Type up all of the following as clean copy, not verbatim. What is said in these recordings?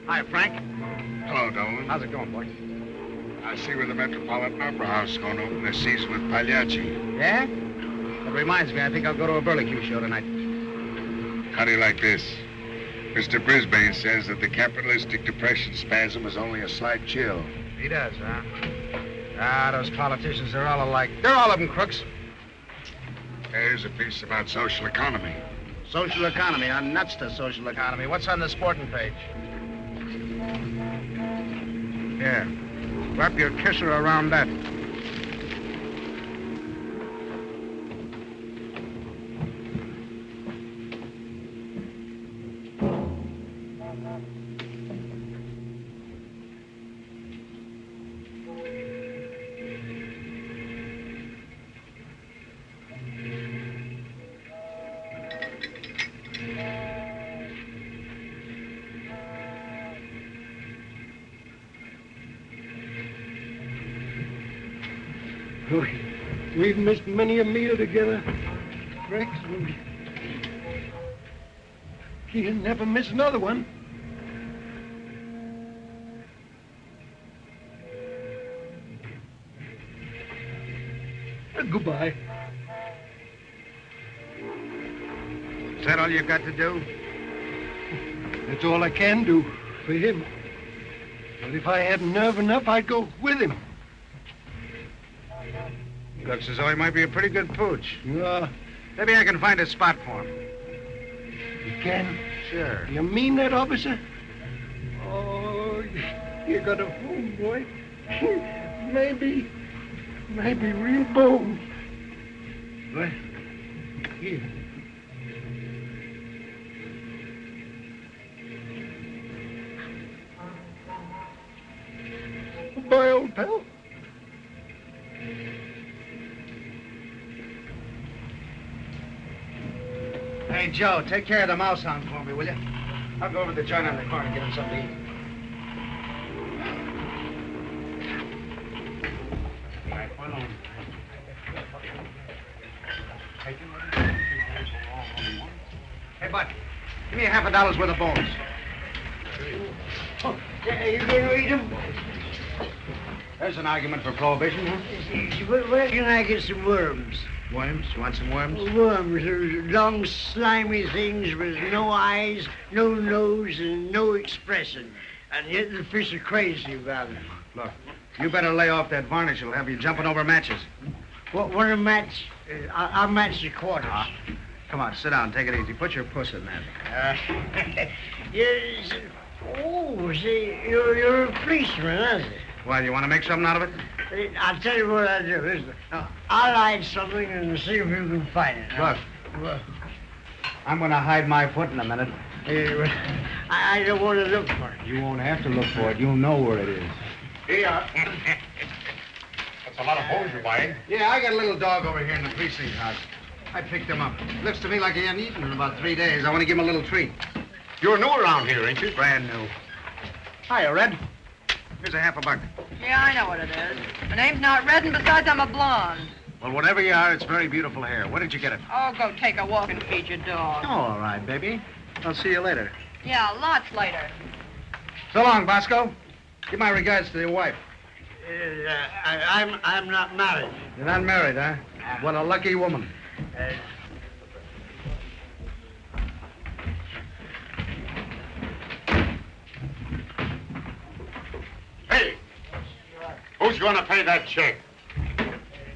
Hi, Frank. Hello, Dolan. How's it going, boy? I see where the Metropolitan Opera House is going to open this season with Pagliacci. Yeah? That reminds me, I think I'll go to a Burlingame show tonight. How do you like this? Mr. Brisbane says that the capitalistic depression spasm is only a slight chill. He does, huh? Ah, those politicians, they're all alike. They're all of them crooks. Here's a piece about social economy. Social economy, I'm nuts to social economy. What's on the sporting page? Here, wrap your kisser around that. We've missed many a meal together, Rex. He'll never miss another one. Goodbye. Is that all you got to do? That's all I can do for him. But if I had nerve enough, I'd go with him. Looks as though he might be a pretty good pooch. Yeah. Maybe I can find a spot for him. You can? Sure. You mean that, officer? Oh, you got a fool, boy. maybe real bold. What? Here. Goodbye, old pal. Hey, Joe, take care of the mouse hound for me, will you? I'll go over to the joint on the corner and get him something to eat. All right, one on. Hey, Bud, give me $50 worth of bones. Oh, you gonna eat them? There's an argument for prohibition, huh? Where can I get some worms? Worms? You want some worms? Worms, long, slimy things with no eyes, no nose, and no expression. And yet the fish are crazy about them. Look, you better lay off that varnish. It'll have you jumping over matches. Want to match? I'll match the quarters. Come on, sit down. Take it easy. Put your puss in that. Yes. Oh, see, you're a policeman, aren't you? Well, you want to make something out of it? I'll tell you what I'll do. Listen, I'll hide something and see if you can find it. Look, I'm going to hide my foot in a minute. I don't want to look for it. You won't have to look for it. You'll know where it is. Here. That's a lot of bones you're buying. Yeah, I got a little dog over here in the precinct house. I picked him up. Looks to me like he hasn't eaten in about 3 days. I want to give him a little treat. You're new around here, ain't you? Brand new. Hiya, Red. Here's $50. Yeah, I know what it is. My name's not Red, and besides, I'm a blonde. Well, whatever you are, it's very beautiful hair. Where did you get it? Oh, go take a walk and feed your dog. Oh, all right, baby. I'll see you later. Yeah, lots later. So long, Bosco. Give my regards to your wife. I'm not married. You're not married, huh? What a lucky woman. Hey! Who's going to pay that check?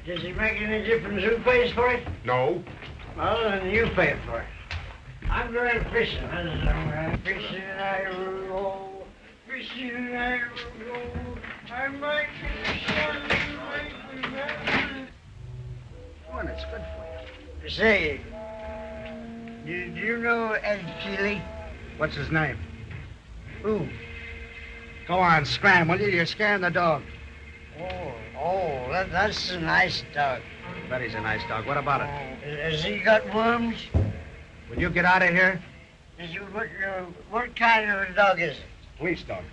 Does it make any difference who pays for it? No. Well, then you pay for it. I'm going fishing. Fishing, I will go. Fishing, I will go. I might get the sun, might be better. Well, it's good for you. Say, do you know Ed Keeley? What's his name? Who? Go on, scram, will you? You're scaring the dog. That's a nice dog. Bet he's a nice dog. What about it? Has he got worms? Will you get out of here? What kind of a dog is it? Police dog.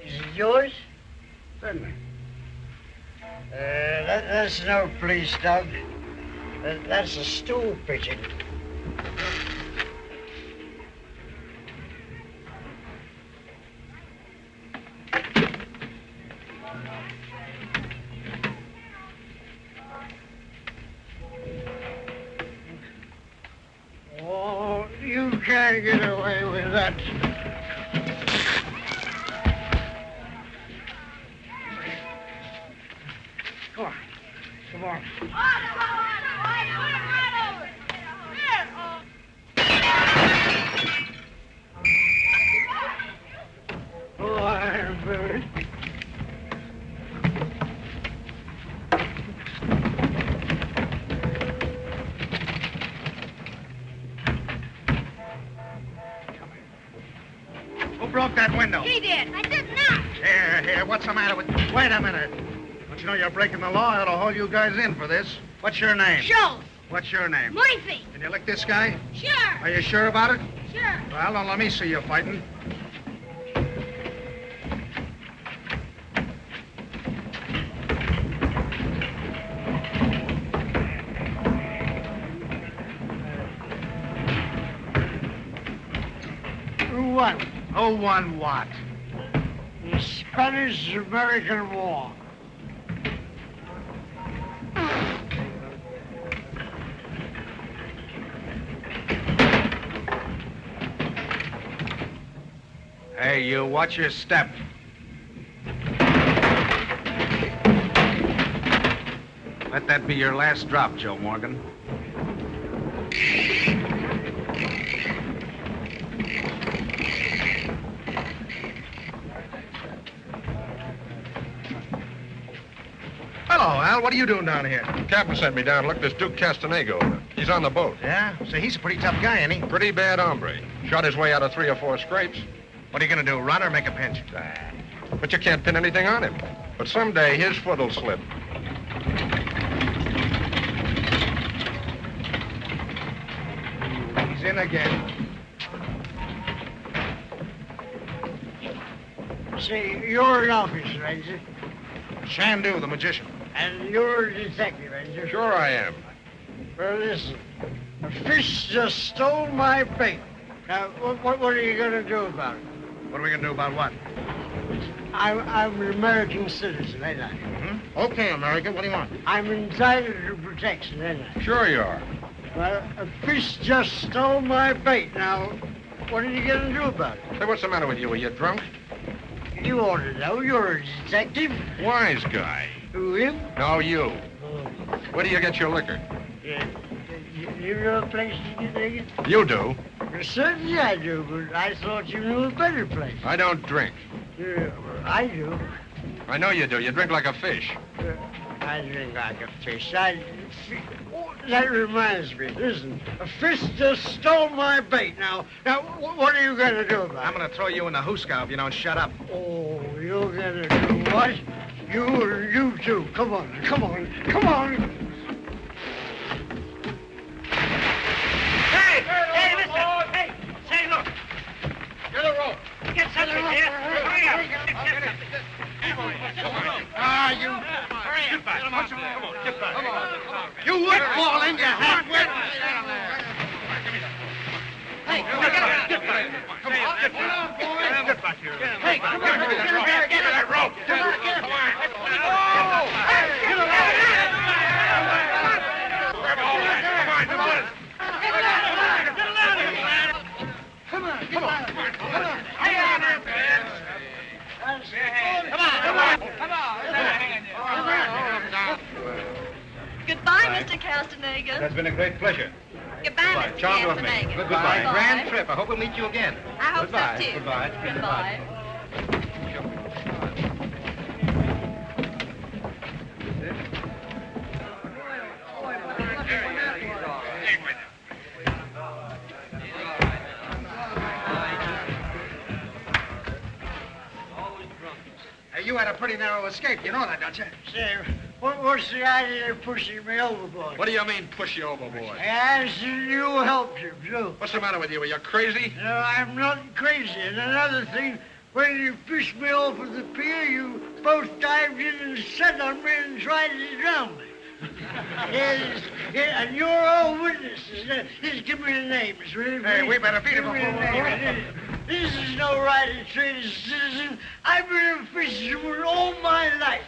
Is it yours? Certainly. That's no police dog. That's a stool pigeon. I get away with that? Come on. Come on. Oh, I'm very... Who broke that window? He did. I did not. Here, what's the matter with... Wait a minute. Don't you know you're breaking the law? I ought to hold you guys in for this. What's your name? Schultz. What's your name? Murphy. Can you lick this guy? Sure. Are you sure about it? Sure. Well, don't let me see you fighting. Who won? Who won what? The Spanish-American War. Hey, you, watch your step. Let that be your last drop, Joe Morgan. Hello, Al. What are you doing down here? Captain sent me down to look this Duke Castenega over. He's on the boat. Yeah? So he's a pretty tough guy, ain't he? Pretty bad hombre. Shot his way out of 3 or 4 scrapes. What are you gonna do, run or make a pinch? But you can't pin anything on him. But someday his foot'll slip. He's in again. Say, you're an officer, ain't you? Shandu, the magician. And you're a detective, ain't you? Sure I am. Well, listen. A fish just stole my bait. Now, what are you going to do about it? What are we gonna do about what? I'm an American citizen, ain't I? Mm-hmm. Okay, American. What do you want? I'm entitled to protection, ain't I? Sure you are. Well, a fish just stole my bait. Now, what are you going to do about it? Say, what's the matter with you? Are you drunk? You ought to know. You're a detective. Wise guy. Who, him? No, you. Where do you get your liquor? Yeah. You know a place to get naked? You do. Well, certainly I do, but I thought you knew a better place. I don't drink. Yeah, well, I do. I know you do. You drink like a fish. I drink like a fish. Oh, that reminds me. Listen, a fish just stole my bait. Now, what are you going to do about it? I'm gonna throw you in the hoosegow if you don't shut up. Oh, you're going to do what? You too. Come on, come on, come on. Hey, listen. Hey, say, look. Get a rope. Get something here. Hurry up. Ah, you. Hurry up. Come on, get back. Come on. You would fall in, you half-wit. Hey, get back. Get back. Come on, get back. Get back here. Hey, come on. Get that rope. Come on. Goodbye, Mr. Castenega. That's been a great pleasure. Goodbye, Mr. Charmed with me. Castenega. Goodbye. Grand trip. I hope we'll meet you again. I hope Goodbye. so, too. Goodbye. Goodbye. Hey, you had a pretty narrow escape. You know that, don't you? Say, what's the idea of pushing me overboard? What do you mean, push you overboard? Yes, you helped him, too. What's the matter with you? Are you crazy? No, I'm not crazy. And another thing, when you fished me off of the pier, you both dived in and set on me and tried to drown me. Yes, and you're all witnesses. Just give me the names, will you? Hey, we better beat him Give me before the we names. This is no right to trade as a citizen. I've been a fisherman all my life.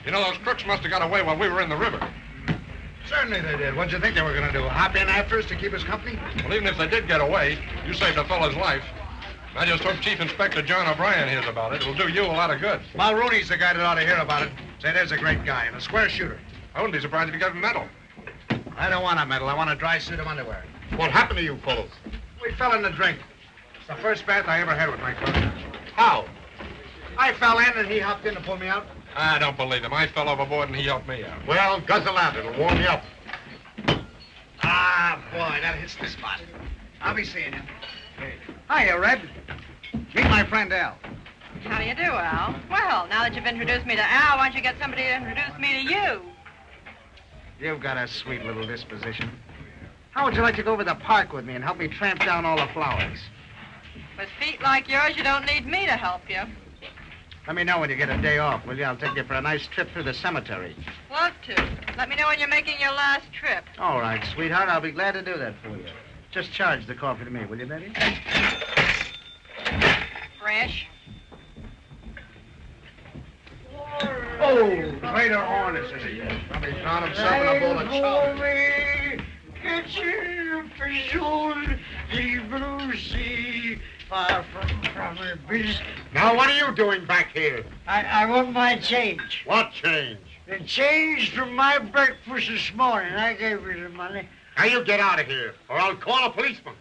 You know, those crooks must have got away while we were in the river. Certainly they did. What'd you think they were going to do? Hop in after us to keep us company? Well, even if they did get away, you saved a fellow's life. I just hope Chief Inspector John O'Brien hears about it. It'll do you a lot of good. Mulrooney's the guy that ought to hear about it. Say, there's a great guy and a square shooter. I wouldn't be surprised if he got a medal. I don't want a medal. I want a dry suit of underwear. What happened to you fellows? We fell in the drink. It's the first bath I ever had with my clothes. How? I fell in and he hopped in to pull me out. I don't believe him. I fell overboard and he helped me out. Well, guzzle out. It'll warm you up. Ah, boy, that hits the spot. I'll be seeing you. Hiya, Red. Meet my friend Al. How do you do, Al? Well, now that you've introduced me to Al, why don't you get somebody to introduce me to you? You've got a sweet little disposition. How would you like to go over the park with me and help me tramp down all the flowers? With feet like yours, you don't need me to help you. Let me know when you get a day off, will you? I'll take you for a nice trip through the cemetery. Love to. Let me know when you're making your last trip. All right, sweetheart. I'll be glad to do that for you. Just charge the coffee to me, will you, baby? Fresh. Oh, Vader Hornets is he? Probably found himself in a bowl of chowder. It's in the zone, the blue sea, far from her business. Now, what are you doing back here? I want my change. What change? The change from my breakfast this morning. I gave you the money. Now, you get out of here, or I'll call a policeman.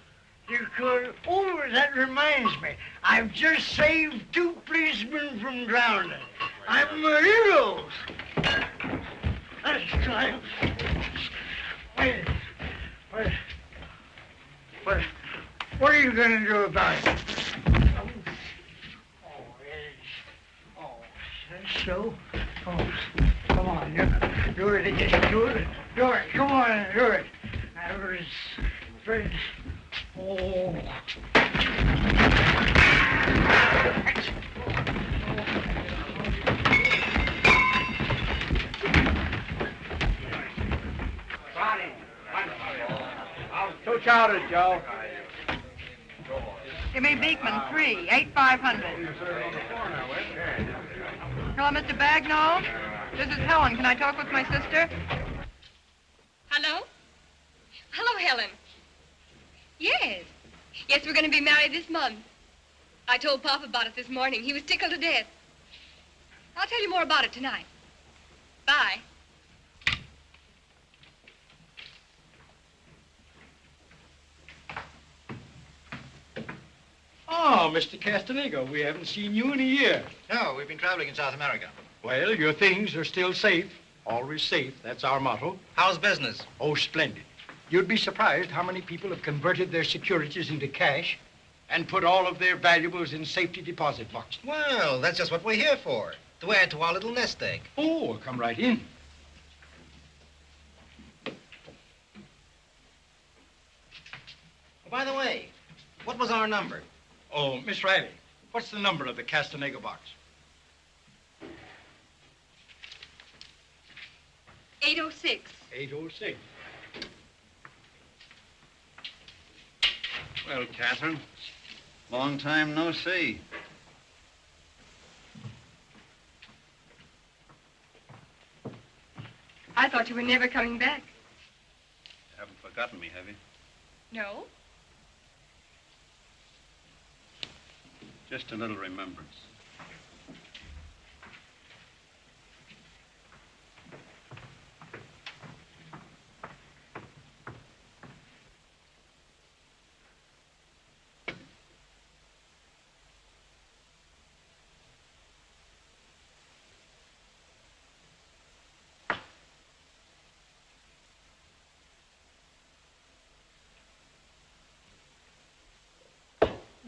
You could... Oh, that reminds me. I've just saved 2 policemen from drowning. I'm a hero. That's time. Wait. What are you going to do about it? That's so. Oh, come on. Do it again. Do it. Come on, do it. I was afraid. Oh. Two chowders, Joe. Give me Beekman, 3, 8,500. Hello, Mr. Bagnall. This is Helen. Can I talk with my sister? Hello? Hello, Helen. Yes. Yes, we're going to be married this month. I told Papa about it this morning. He was tickled to death. I'll tell you more about it tonight. Bye. Oh, Mr. Castenega, we haven't seen you in a year. No, we've been traveling in South America. Well, your things are still safe. Always safe. That's our motto. How's business? Oh, splendid. You'd be surprised how many people have converted their securities into cash and put all of their valuables in safety deposit boxes. Well, that's just what we're here for, to add to our little nest egg. Oh, come right in. By the way, what was our number? Oh, Miss Riley, what's the number of the Castenega box? 806. 806. Well, Catherine, long time no see. I thought you were never coming back. You haven't forgotten me, have you? No? Just a little remembrance.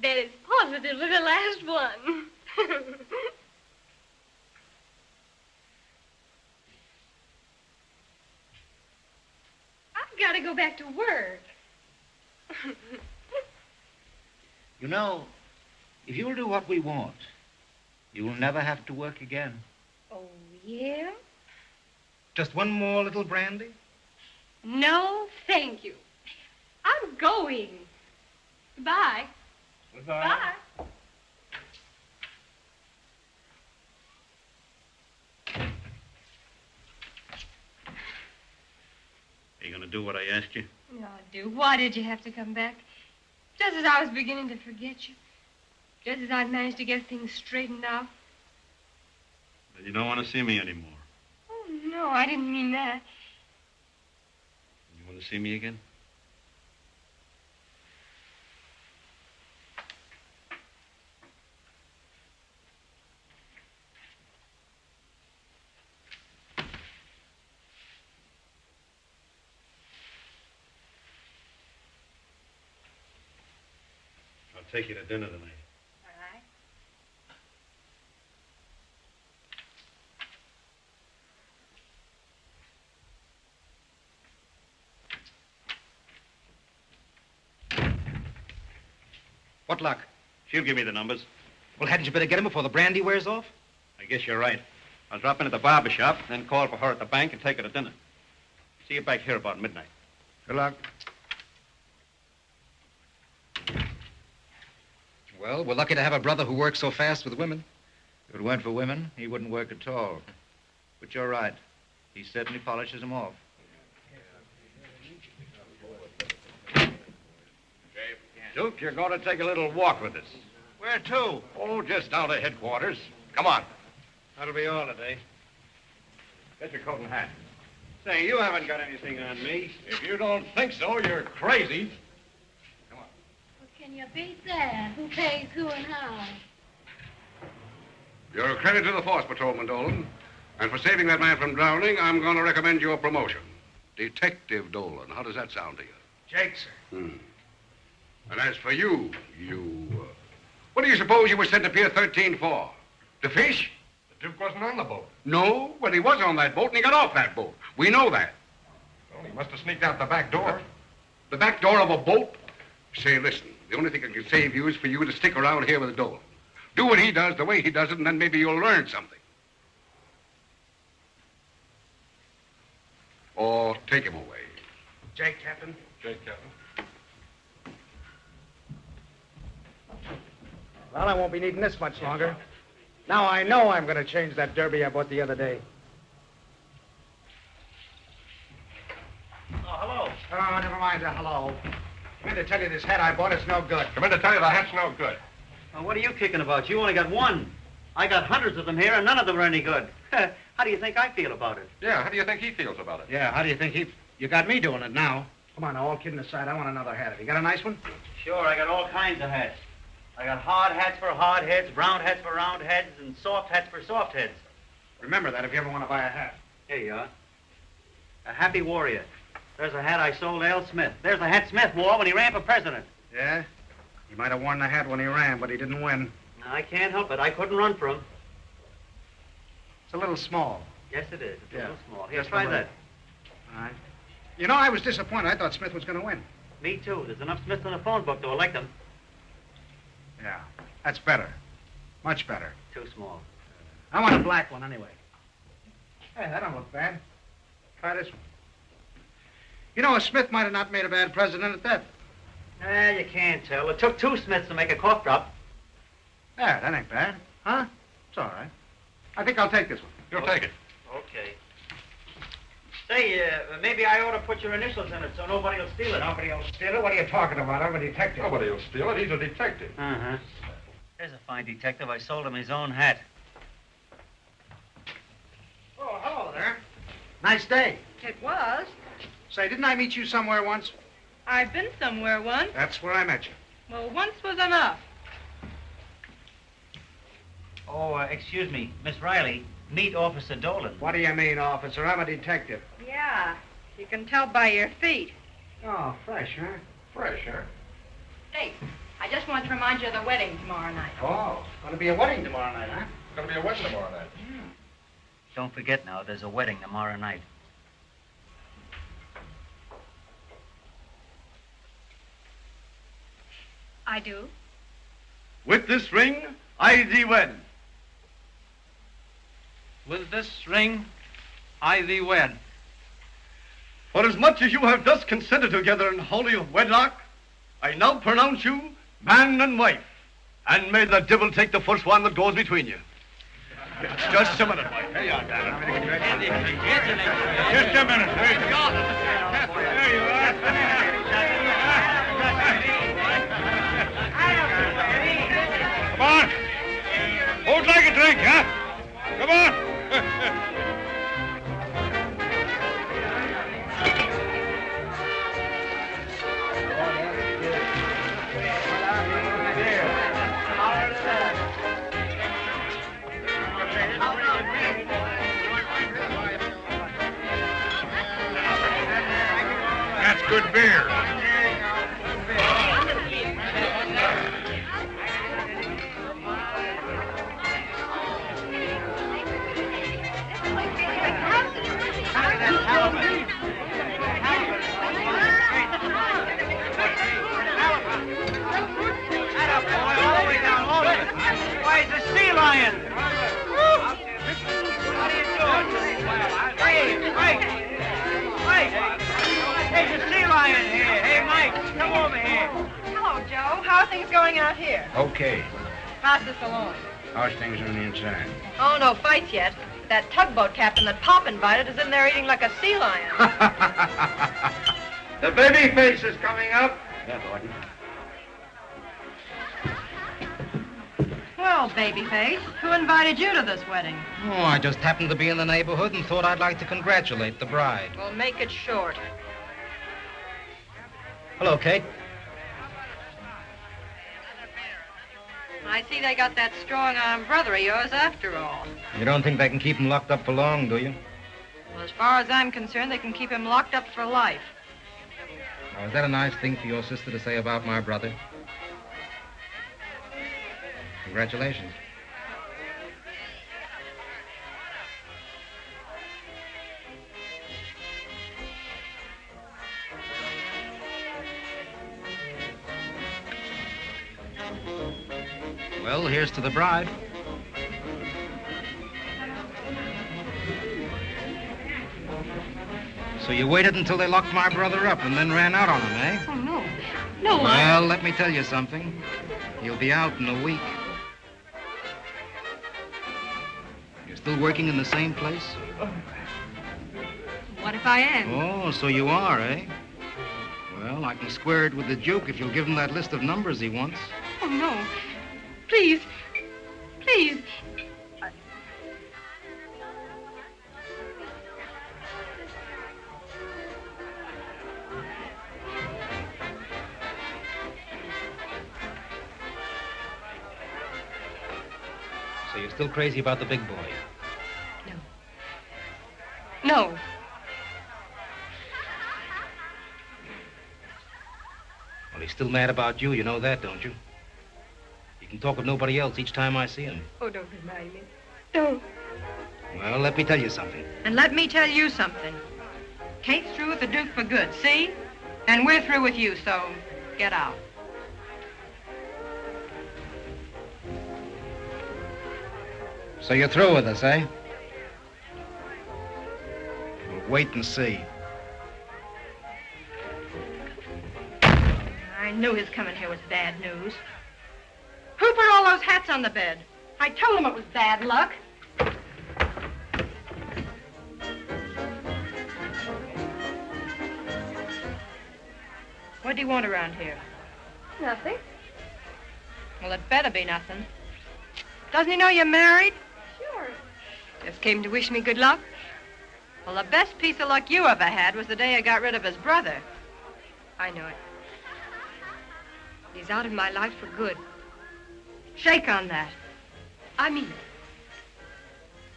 That is positively the last one. I've got to go back to work. You know, if you'll do what we want, you'll never have to work again. Oh, yeah? Just one more little brandy? No, thank you. I'm going. Goodbye. Goodbye. Bye. to do what I asked you? No, Duke, why did you have to come back? Just as I was beginning to forget you. Just as I'd managed to get things straightened out. Then you don't want to see me anymore. Oh, no, I didn't mean that. You want to see me again? I'll take you to dinner tonight. All right. What luck? She'll give me the numbers. Well, hadn't you better get him before the brandy wears off? I guess you're right. I'll drop in at the barber shop, then call for her at the bank and take her to dinner. See you back here about midnight. Good luck. Well, we're lucky to have a brother who works so fast with women. If it weren't for women, he wouldn't work at all. But you're right. He certainly polishes them off. Duke, you're going to take a little walk with us. Where to? Oh, just down to headquarters. Come on. That'll be all today. Get your coat and hat. Say, you haven't got anything on me. If you don't think so, you're crazy. Well, can you beat that? Who pays who and how? You're a credit to the force, Patrolman Dolan. And for saving that man from drowning, I'm going to recommend your promotion. Detective Dolan. How does that sound to you? Jake, sir. And as for you, what do you suppose you were sent to Pier 13 for? To fish? The Duke wasn't on the boat. No, but he was on that boat and he got off that boat. We know that. Well, he must have sneaked out the back door. The back door of a boat? Say, listen, the only thing that can save you is for you to stick around here with Dolan. Do what he does the way he does it, and then maybe you'll learn something. Or take him away. Jake, Captain. Jake, Captain. Well, I won't be needing this much longer. Now I know I'm going to change that derby I bought the other day. Oh, hello. Oh, never mind the hello. I'm going to tell you this hat I bought is no good. Come in to tell you the hat's no good. Well, what are you kicking about? You only got one. I got hundreds of them here, and none of them are any good. How do you think I feel about it? Yeah, how do you think he feels about it? Yeah, how do you think you got me doing it now? Come on, now, all kidding aside, I want another hat. Have you got a nice one? Sure, I got all kinds of hats. I got hard hats for hard heads, round hats for round heads, and soft hats for soft heads. Remember that if you ever want to buy a hat. Here you are. A happy warrior. There's a hat I sold Al Smith. There's a hat Smith wore when he ran for president. Yeah? He might have worn the hat when he ran, but he didn't win. No, I can't help it. I couldn't run for him. It's a little small. Yes, it is. It's a little small. Here, Just try a little. that. All right. You know, I was disappointed. I thought Smith was going to win. Me too. There's enough Smiths in the phone book to elect him. Yeah, that's better. Much better. Too small. I want a black one anyway. Hey, that don't look bad. Try this one. You know, a Smith might have not made a bad president at that. You can't tell. It took two Smiths to make a cough drop. Yeah, that ain't bad. Huh? It's all right. I think I'll take this one. You'll take it. Okay. Say, maybe I ought to put your initials in it so nobody will steal it. Nobody will steal it? What are you talking about? I'm a detective. Nobody will steal it. He's a detective. Uh-huh. There's a fine detective. I sold him his own hat. Oh, hello there. Nice day. It was. Say, didn't I meet you somewhere once? I've been somewhere once. That's where I met you. Well, once was enough. Oh, excuse me. Miss Riley, meet Officer Dolan. What do you mean, officer? I'm a detective. Yeah, you can tell by your feet. Oh, fresh, huh? Fresh, huh? Hey, I just want to remind you of the wedding tomorrow night. Oh, going to be a wedding tomorrow night, huh? Going to be a wedding tomorrow night. Don't forget now, there's a wedding tomorrow night. I do. With this ring, I thee wed. With this ring, I thee wed. For as much as you have thus consented together in holy wedlock, I now pronounce you man and wife. And may the devil take the first one that goes between you. Just a minute, wife. Here you are, darling. Just a minute. good beer. Why, it's a sea lion! What are you doing? Hey, Mike! Mike! There's a sea lion here. Hey, Mike, come over here. Hello, Joe. How are things going out here? Okay. Pass this along. How's things on the inside? Oh, no fights yet. That tugboat captain that Pop invited is in there eating like a sea lion. The baby face is coming up. Yeah, Gordon. Well, babyface, who invited you to this wedding? Oh, I just happened to be in the neighborhood and thought I'd like to congratulate the bride. Well, make it short. Hello, Kate. I see they got that strong-armed brother of yours after all. You don't think they can keep him locked up for long, do you? Well, as far as I'm concerned, they can keep him locked up for life. Now, is that a nice thing for your sister to say about my brother? Congratulations. Well, here's to the bride. So you waited until they locked my brother up and then ran out on him, eh? Oh, no. No, Well, let me tell you something. He'll be out in a week. You're still working in the same place? What if I am? Oh, so you are, eh? Well, I can square it with the Duke if you'll give him that list of numbers he wants. Oh, no. Please. Please. So you're still crazy about the big boy? No. Well, he's still mad about you. You know that, don't you? He can talk with nobody else each time I see him. Oh, don't remind me. Don't. Well, let me tell you something. And let me tell you something. Kate's through with the Duke for good, see? And we're through with you, so get out. So you're through with us, eh? We'll wait and see. I knew his coming here was bad news. Who put all those hats on the bed? I told him it was bad luck. What do you want around here? Nothing. Well, it better be nothing. Doesn't he know you're married? Sure. Just came to wish me good luck. Well, the best piece of luck you ever had was the day I got rid of his brother. I knew it. He's out of my life for good. Shake on that. I mean it.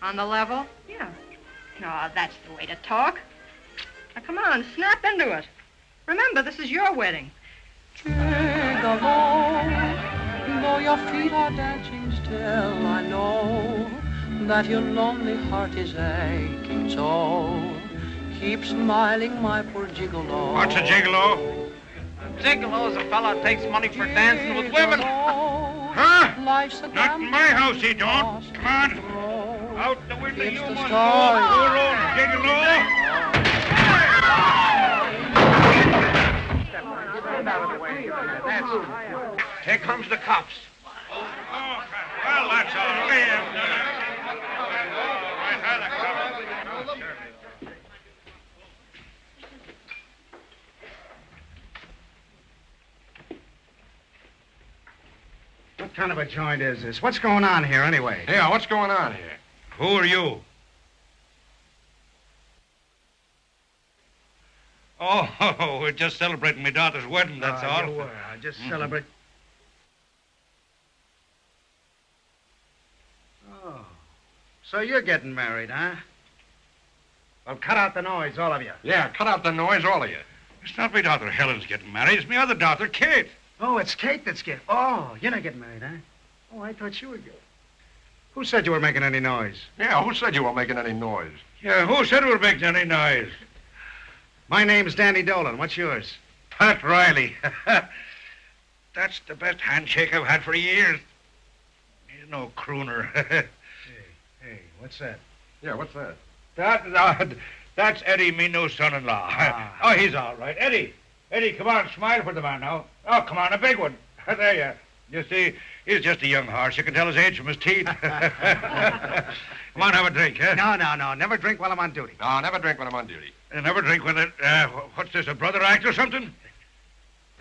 On the level? Yeah. No, that's the way to talk. Now, come on, snap into it. Remember, this is your wedding. Though your feet are dancing still, I know that your lonely heart is aching so. Keep smiling, my poor gigolo. What's a gigolo? A gigolo is a fella who takes money for dancing with women. Huh? Not in my house, he don't. Come on. Out the window, you must go. Poor old gigolo. Here comes the cops. Well, that's all. We have done it. What kind of a joint is this? What's going on here, anyway? Yeah, what's going on here? Who are you? Oh, we're just celebrating my daughter's wedding, that's all. You were. I just celebrate. Oh. So you're getting married, huh? Well, cut out the noise, all of you. Yeah, cut out the noise, all of you. It's not my daughter Helen's getting married. It's my other daughter, Kate. Oh, it's Kate that's getting... Oh, you're not getting married, huh? Oh, I thought you were getting... Who said you were making any noise? Yeah, who said you were making any noise? Yeah, who said we were making any noise? My name's Danny Dolan. What's yours? Pat Riley. That's the best handshake I've had for years. He's no crooner. Hey, what's that? Yeah, what's that? That's Eddie, me new son-in-law. Oh, he's all right. Eddie, come on, smile for the man now. Oh, come on, a big one. There you are. You see, he's just a young horse. You can tell his age from his teeth. Come on, have a drink, huh? No. Never drink while I'm on duty. No, never drink when I'm on duty. Never drink when it... what's this, a brother act or something?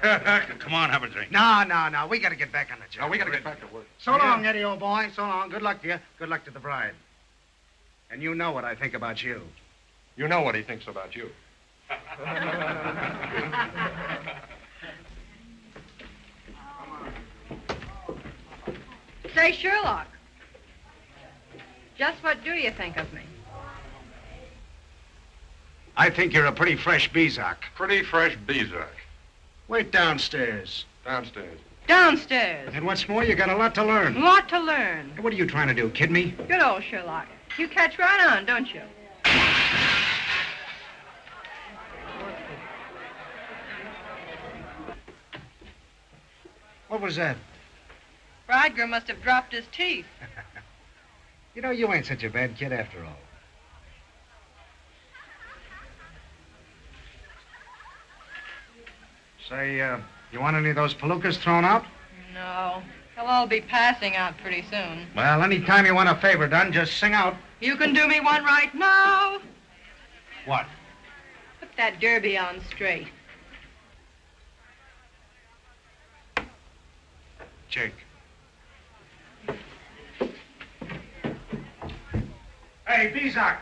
Come on, have a drink. No. We got to get back on the job. No, we got to get back to work. So long, Eddie, old boy. So long. Good luck to you. Good luck to the bride. And you know what I think about you. You know what he thinks about you. Say, Sherlock, just what do you think of me? I think you're a pretty fresh Bezak. Pretty fresh Bezak. Wait downstairs. Downstairs. Downstairs. And what's more, you got a lot to learn. Lot to learn. What are you trying to do, kid me? Good old Sherlock. You catch right on, don't you? What was that? Bridegroom must have dropped his teeth. You know, you ain't such a bad kid after all. Say, you want any of those palookas thrown out? No. They'll all be passing out pretty soon. Well, anytime you want a favor done, just sing out. You can do me one right now. What? Put that derby on straight. Jake. Hey, Bezak.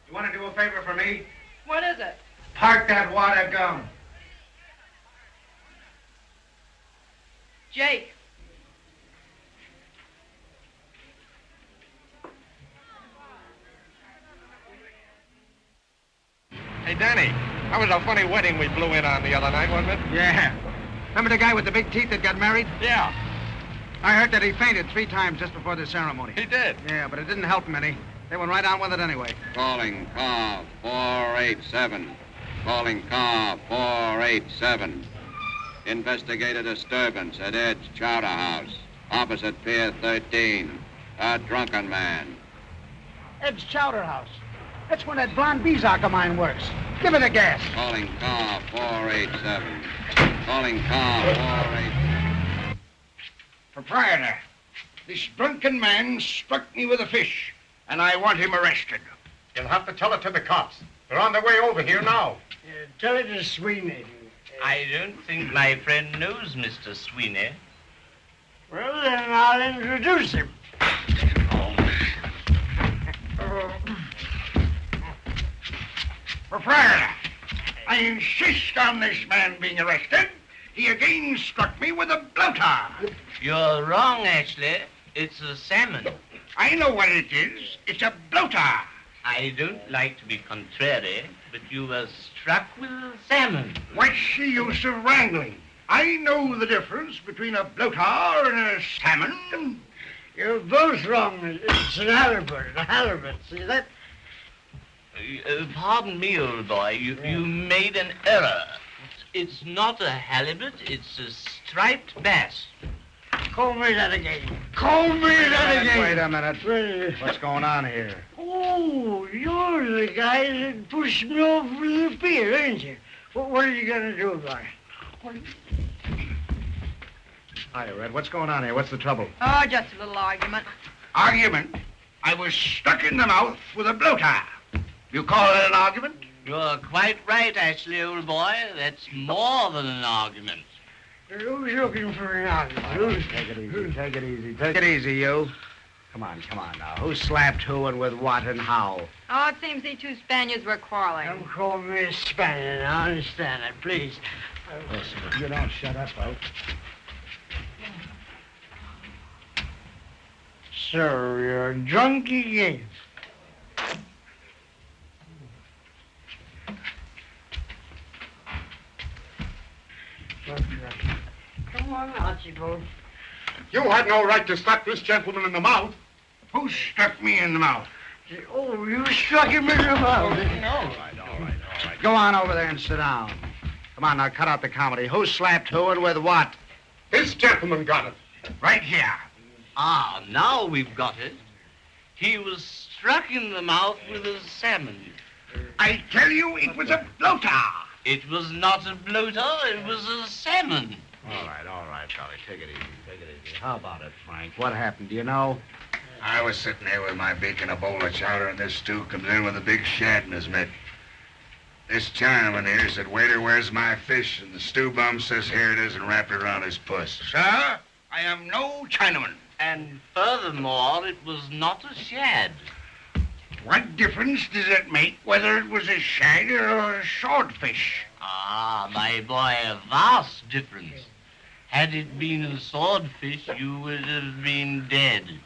You want to do a favor for me? What is it? Park that water gum. Jake. Hey, Danny, that was a funny wedding we blew in on the other night, wasn't it? Yeah. Remember the guy with the big teeth that got married? Yeah. I heard that he fainted 3 times just before the ceremony. He did? Yeah, but it didn't help him any. They went right on with it anyway. Calling car 487. Calling car 487. Investigate a disturbance at Ed's Chowder House, opposite Pier 13. A drunken man. Ed's Chowder House. That's when that blonde Bezak of mine works. Give it a gas. Calling car 487. Calling car 487. Proprietor, this drunken man struck me with a fish, and I want him arrested. You'll have to tell it to the cops. They're on their way over here now. Tell it to Sweeney. I don't think my friend knows Mr. Sweeney. Well, then I'll introduce him. Proprietor, I insist on this man being arrested. He again struck me with a blowtar. You're wrong, Ashley. It's a salmon. I know what it is. It's a blowtar. I don't like to be contrary, but you were struck with a salmon. What's the use of wrangling? I know the difference between a blowtar and a salmon. You're both wrong. It's an halibut. See that? Pardon me, old boy. You made an error. It's not a halibut. It's a striped bass. Call me that again. Call me that again. Wait a minute. What's going on here? Oh, you're the guy that pushed me off the pier, ain't you? What are you going to do about it? Hi, Red. What's going on here? What's the trouble? Oh, just a little argument. Argument? I was stuck in the mouth with a blowtar. You call it an argument? You're quite right, Ashley, old boy. That's more than an argument. Who's looking for an argument? Take it easy. Take it easy. Take it easy, you. Come on now. Who slapped who and with what and how? Oh, it seems the 2 Spaniards were quarreling. Don't call me a Spaniard. I understand that, please. Listen, if you don't shut up, out. So you're drunk again. Come on, Archibald. You had no right to slap this gentleman in the mouth. Who struck me in the mouth? Oh, you struck him in the mouth. All right. Go on over there and sit down. Come on, now, cut out the comedy. Who slapped who and with what? This gentleman got it. Right here. Ah, now we've got it. He was struck in the mouth with a salmon. I tell you, it was a bloater. It was not a bloater, it was a salmon. All right, Charlie. Take it easy. How about it, Frank? What happened? Do you know? I was sitting there with my beak in a bowl of chowder, and this stew comes in with a big shad in his mitt. This Chinaman here said, "Waiter, where's my fish?" And the stew bum says, "Here it is," and wrapped it around his puss. Sir, I am no Chinaman. And furthermore, it was not a shad. What difference does it make whether it was a shad or a swordfish? Ah, my boy, a vast difference. Had it been a swordfish, you would have been dead.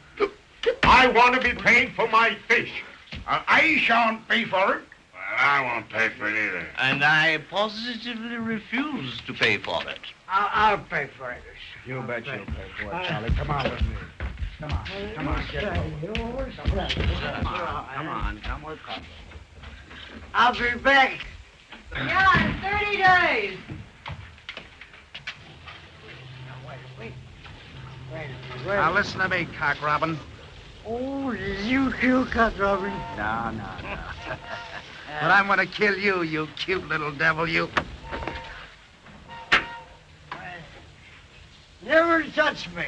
I want to be paid for my fish. I shan't pay for it. Well, I won't pay for it either. And I positively refuse to pay for it. I'll pay for it. You bet you'll pay for it, Charlie. Come on with me. Come on, get over. Come on, come with us. I'll be back. Yeah, in 30 days. Now listen to me, cock robin. Oh, you kill Cock Robin. No. But I'm gonna kill you, you cute little devil, you. Never touch me.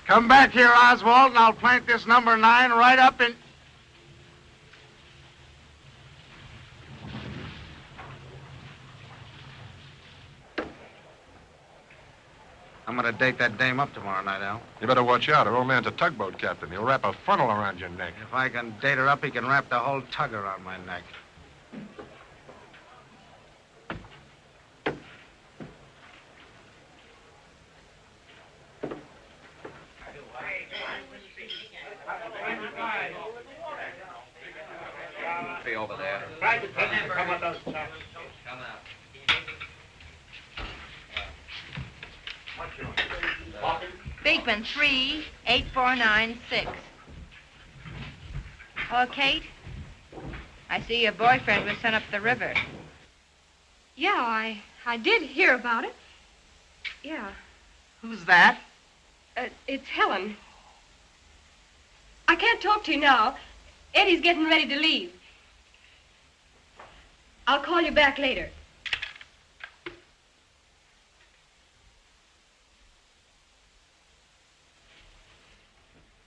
Come back here, Oswald, and I'll plant this number 9 right up in... I'm gonna date that dame up tomorrow night, Al. You better watch out. Her old man's a tugboat captain. He'll wrap a funnel around your neck. If I can date her up, he can wrap the whole tug around my neck. Be over there. Come on, those chaps. Come out. Beekman, 38496. Hello, Kate? I see your boyfriend was sent up the river. Yeah, I did hear about it. Yeah. Who's that? It's Helen. I can't talk to you now. Eddie's getting ready to leave. I'll call you back later.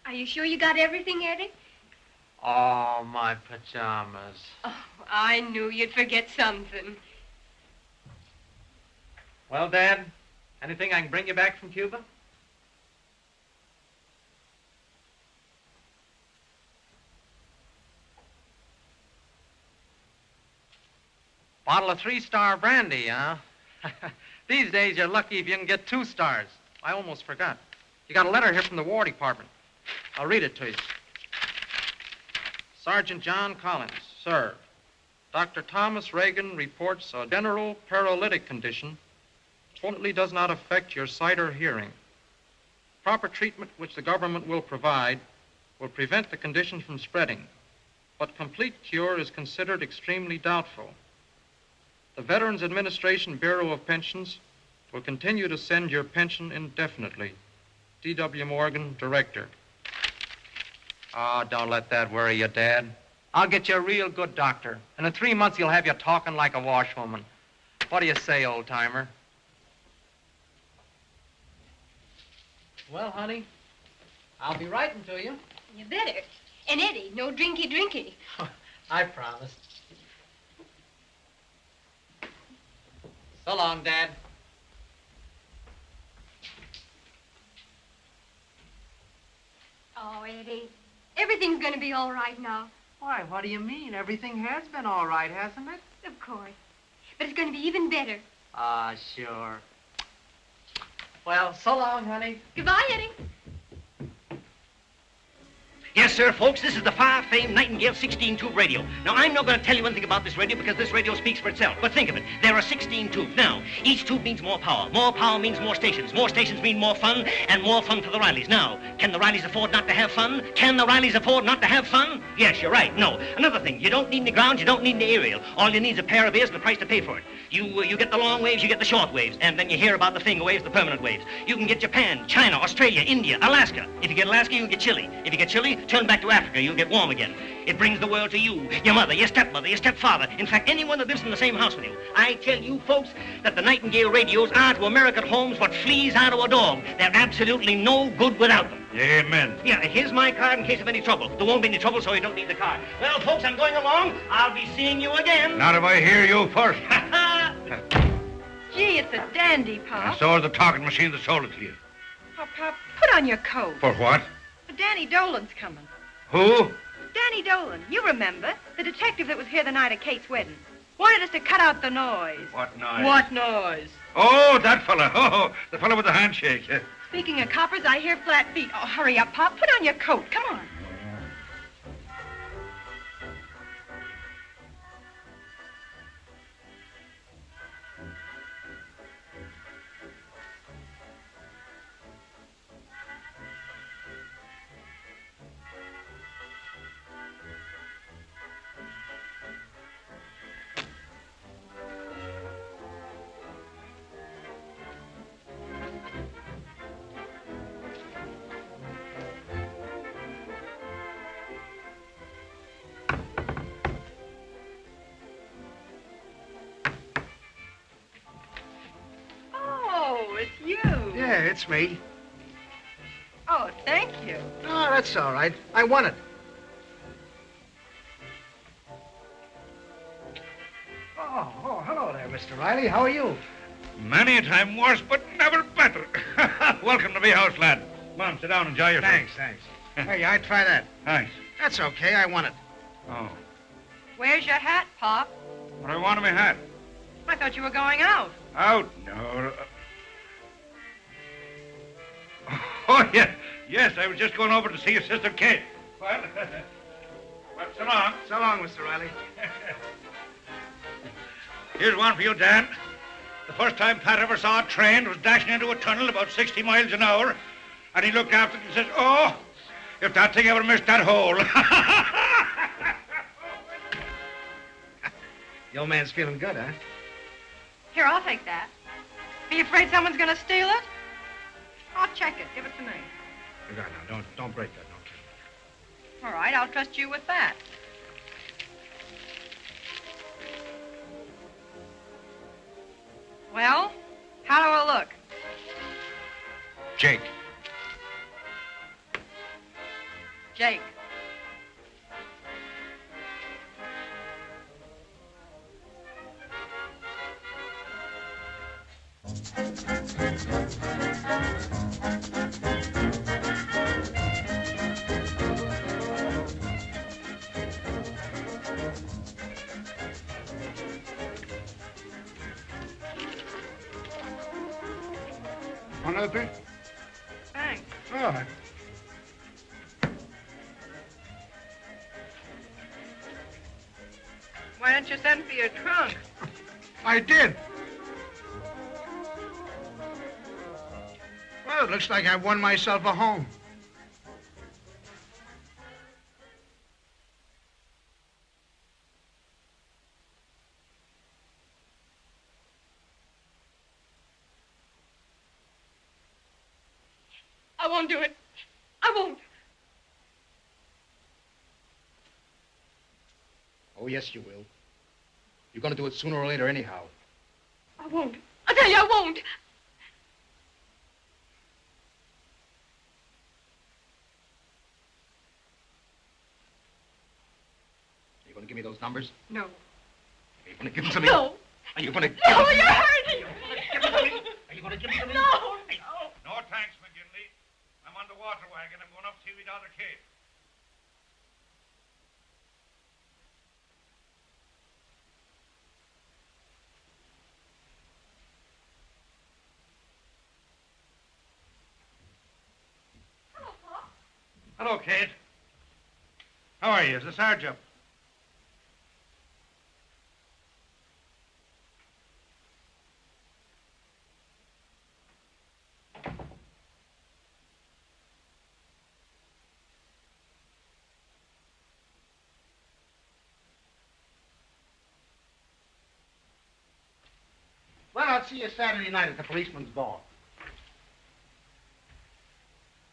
Are you sure you got everything, Eddie? Oh, my pajamas. Oh, I knew you'd forget something. Well, Dad, anything I can bring you back from Cuba? Bottle of 3-star brandy, huh? These days, you're lucky if you can get 2 stars. I almost forgot. You got a letter here from the War Department. I'll read it to you. Sergeant John Collins, sir. Dr. Thomas Reagan reports a general paralytic condition. Fortunately, does not affect your sight or hearing. Proper treatment which the government will provide will prevent the condition from spreading, but complete cure is considered extremely doubtful. The Veterans Administration Bureau of Pensions will continue to send your pension indefinitely. D.W. Morgan, Director. Oh, don't let that worry you, Dad. I'll get you a real good doctor, and in 3 months he'll have you talking like a washwoman. What do you say, old-timer? Well, honey, I'll be writing to you. You better. And Eddie, no drinky. I promise. So long, Dad. Oh, Eddie, everything's going to be all right now. Why, what do you mean? Everything has been all right, hasn't it? Of course. But it's going to be even better. Ah, sure. Well, so long, honey. Goodbye, Eddie. Yes, Yes, sir, folks, this is the far-famed Nightingale 16-tube radio. Now, I'm not going to tell you anything about this radio because this radio speaks for itself. But think of it. There are 16 tubes. Now, each tube means more power. More power means more stations. More stations mean more fun, and more fun for the Rileys. Now, can the Rileys afford not to have fun? Can the Rileys afford not to have fun? Yes, you're right. No. Another thing, you don't need any ground, you don't need any aerial. All you need is a pair of ears and the price to pay for it. You get the long waves, you get the short waves, and then you hear about the finger waves, the permanent waves. You can get Japan, China, Australia, India, Alaska. If you get Alaska, you'll get Chile. If you get Chile, turn back to Africa. You'll get warm again. It brings the world to you, your mother, your stepmother, your stepfather. In fact, anyone that lives in the same house with you. I tell you, folks, that the Nightingale radios are to American homes what fleas are to a dog. They're absolutely no good without them. Amen. Yeah, here's my card in case of any trouble. There won't be any trouble, so you don't need the card. Well, folks, I'm going along. I'll be seeing you again. Not if I hear you first. Gee, it's a dandy, Pop. And so is the talking machine that sold it to you. Oh, Pop, put on your coat. For what? Danny Dolan's coming. Who? Danny Dolan, you remember, the detective that was here the night of Kate's wedding. Wanted us to cut out the noise. What noise? What noise? Oh, that fella. Oh, the fella with the handshake. Speaking of coppers, I hear flat feet. Oh, hurry up, Pop. Put on your coat. Come on. Yeah, it's me. Oh, thank you. Oh, that's all right. I won it. Oh, hello there, Mr. Riley. How are you? Many a time worse, but never better. Welcome to me house, lad. Come on, sit down and enjoy yourself. Thanks. Hey, I'd try that. Thanks. That's okay. I won it. Oh. Where's your hat, Pop? What do I want in my hat? I thought you were going out. Out? No. Oh, yeah. Yes, I was just going over to see your sister Kate. Well, so long. So long, Mr. Riley. Here's one for you, Dan. The first time Pat ever saw a train was dashing into a tunnel about 60 miles an hour, and he looked after it and says, oh, if that thing ever missed that hole. The old man's feeling good, huh? Here, I'll take that. Be afraid someone's going to steal it? I'll check it. Give it to me. You got it now. Don't break that. Don't kill it. All right, I'll trust you with that. Well, how do I look? Jake. Jake. Want another beer? Thanks. All right. Why don't you send for your trunk? I did. Well, it looks like I've won myself a home. I won't do it. I won't. Oh, yes, you will. You're going to do it sooner or later anyhow. I won't. I tell you, I won't. Are you going to give me those numbers? No. Are you going to give them to me? No. Are you going to give No, them to me? you're hurting. Are you going to give them to me? No. No thanks, McGinley. I'm on the water wagon. I'm going up to see my daughter Kate. Hello, Kate. How are you? Is the Sarge up? Well, I'll see you Saturday night at the policeman's ball.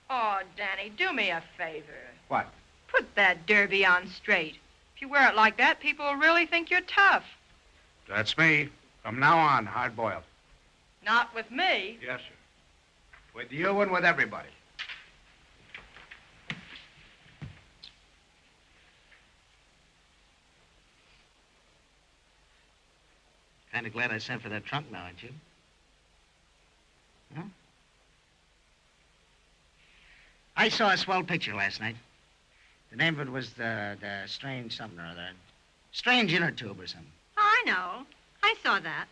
Oh, Danny, do me a favor. What? Put that derby on straight. If you wear it like that, people will really think you're tough. That's me. From now on, hard-boiled. Not with me. Yes, sir. With you and with everybody. Kind of glad I sent for that trunk now, aren't you? Huh? I saw a swell picture last night. The name of it was the Strange something or other. Strange Inner Tube or something. Oh, I know. I saw that.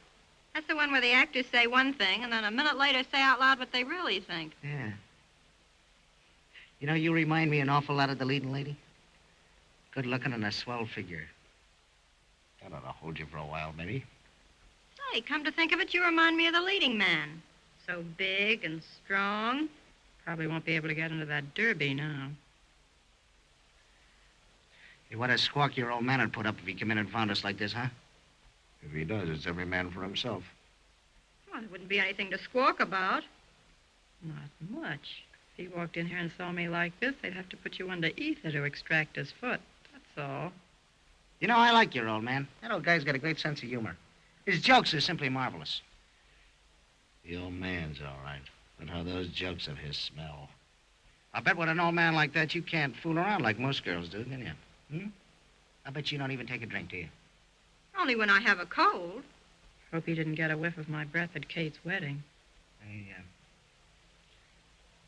That's the one where the actors say one thing and then a minute later say out loud what they really think. Yeah. You know, you remind me an awful lot of the leading lady. Good looking and a swell figure. That ought to hold you for a while, maybe. Hey, come to think of it, you remind me of the leading man. So big and strong. Probably won't be able to get into that derby now. Hey, what a squawk your old man would put up if he came in and found us like this, huh? If he does, it's every man for himself. Well, there wouldn't be anything to squawk about. Not much. If he walked in here and saw me like this, they'd have to put you under ether to extract his foot. That's all. You know, I like your old man. That old guy's got a great sense of humor. His jokes are simply marvelous. The old man's all right. But how those jokes of his smell. I bet with an old man like that, you can't fool around like most girls do, can you? I bet you don't even take a drink, do you? Only when I have a cold. Hope he didn't get a whiff of my breath at Kate's wedding.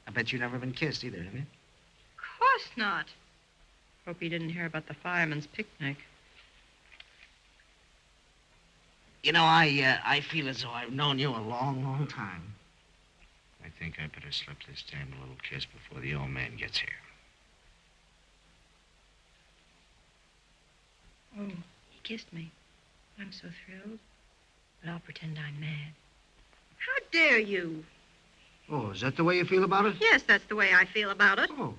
I bet you've never been kissed either, have you? Of course not. Hope he didn't hear about the fireman's picnic. You know, I feel as though I've known you a long, long time. I think I better slip this dame a little kiss before the old man gets here. Oh, he kissed me. I'm so thrilled. But I'll pretend I'm mad. How dare you? Oh, is that the way you feel about it? Yes, that's the way I feel about it. Oh,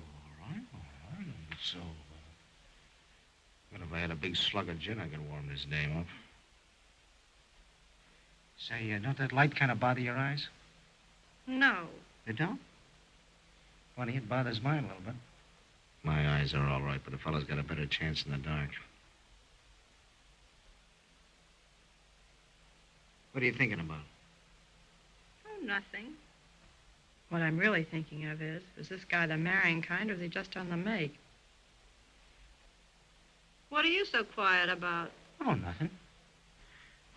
So, what if I had a big slug of gin I could warm this dame up? Say, don't that light kind of bother your eyes? No. It don't? Funny, it bothers mine a little bit. My eyes are all right, but a fellow's got a better chance in the dark. What are you thinking about? Oh, nothing. What I'm really thinking of is this guy the marrying kind, or is he just on the make? What are you so quiet about? Oh, nothing.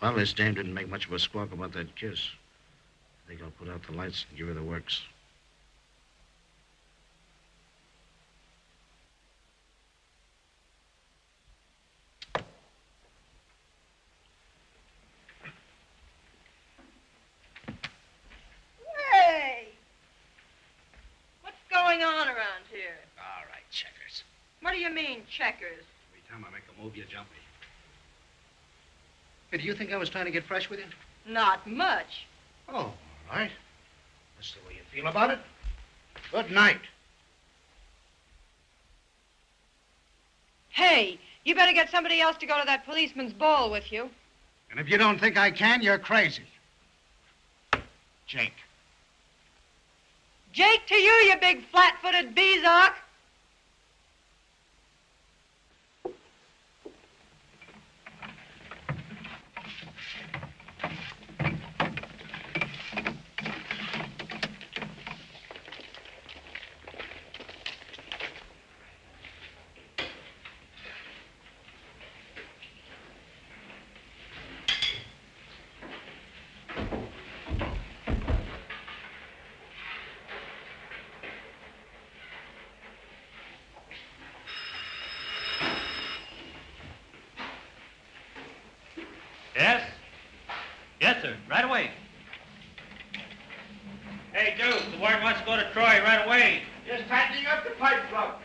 Well, this dame didn't make much of a squawk about that kiss. I think I'll put out the lights and give her the works. Hey! What's going on around here? All right, checkers. What do you mean, checkers? Every time I make a move, you jump me. Hey, do you think I was trying to get fresh with you? Not much. Oh, all right. That's the way you feel about it. Good night. Hey, you better get somebody else to go to that policeman's ball with you. And if you don't think I can, you're crazy. Jake. Jake to you, you big flat-footed bezock. Yes? Yes, sir. Right away. Hey, Duke, the warrant wants to go to Troy right away. Just tightening up the pipe plug.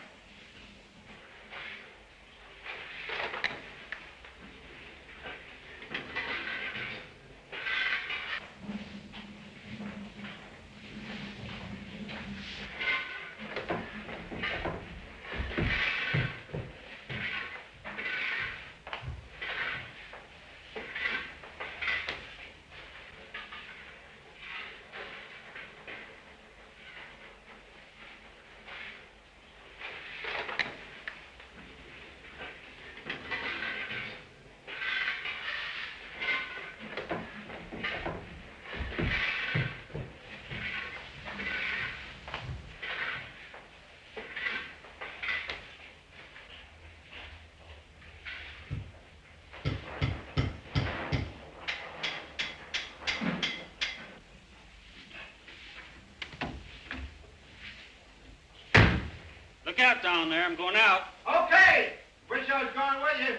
Look out down there. I'm going out. Okay. Wish I was going with you.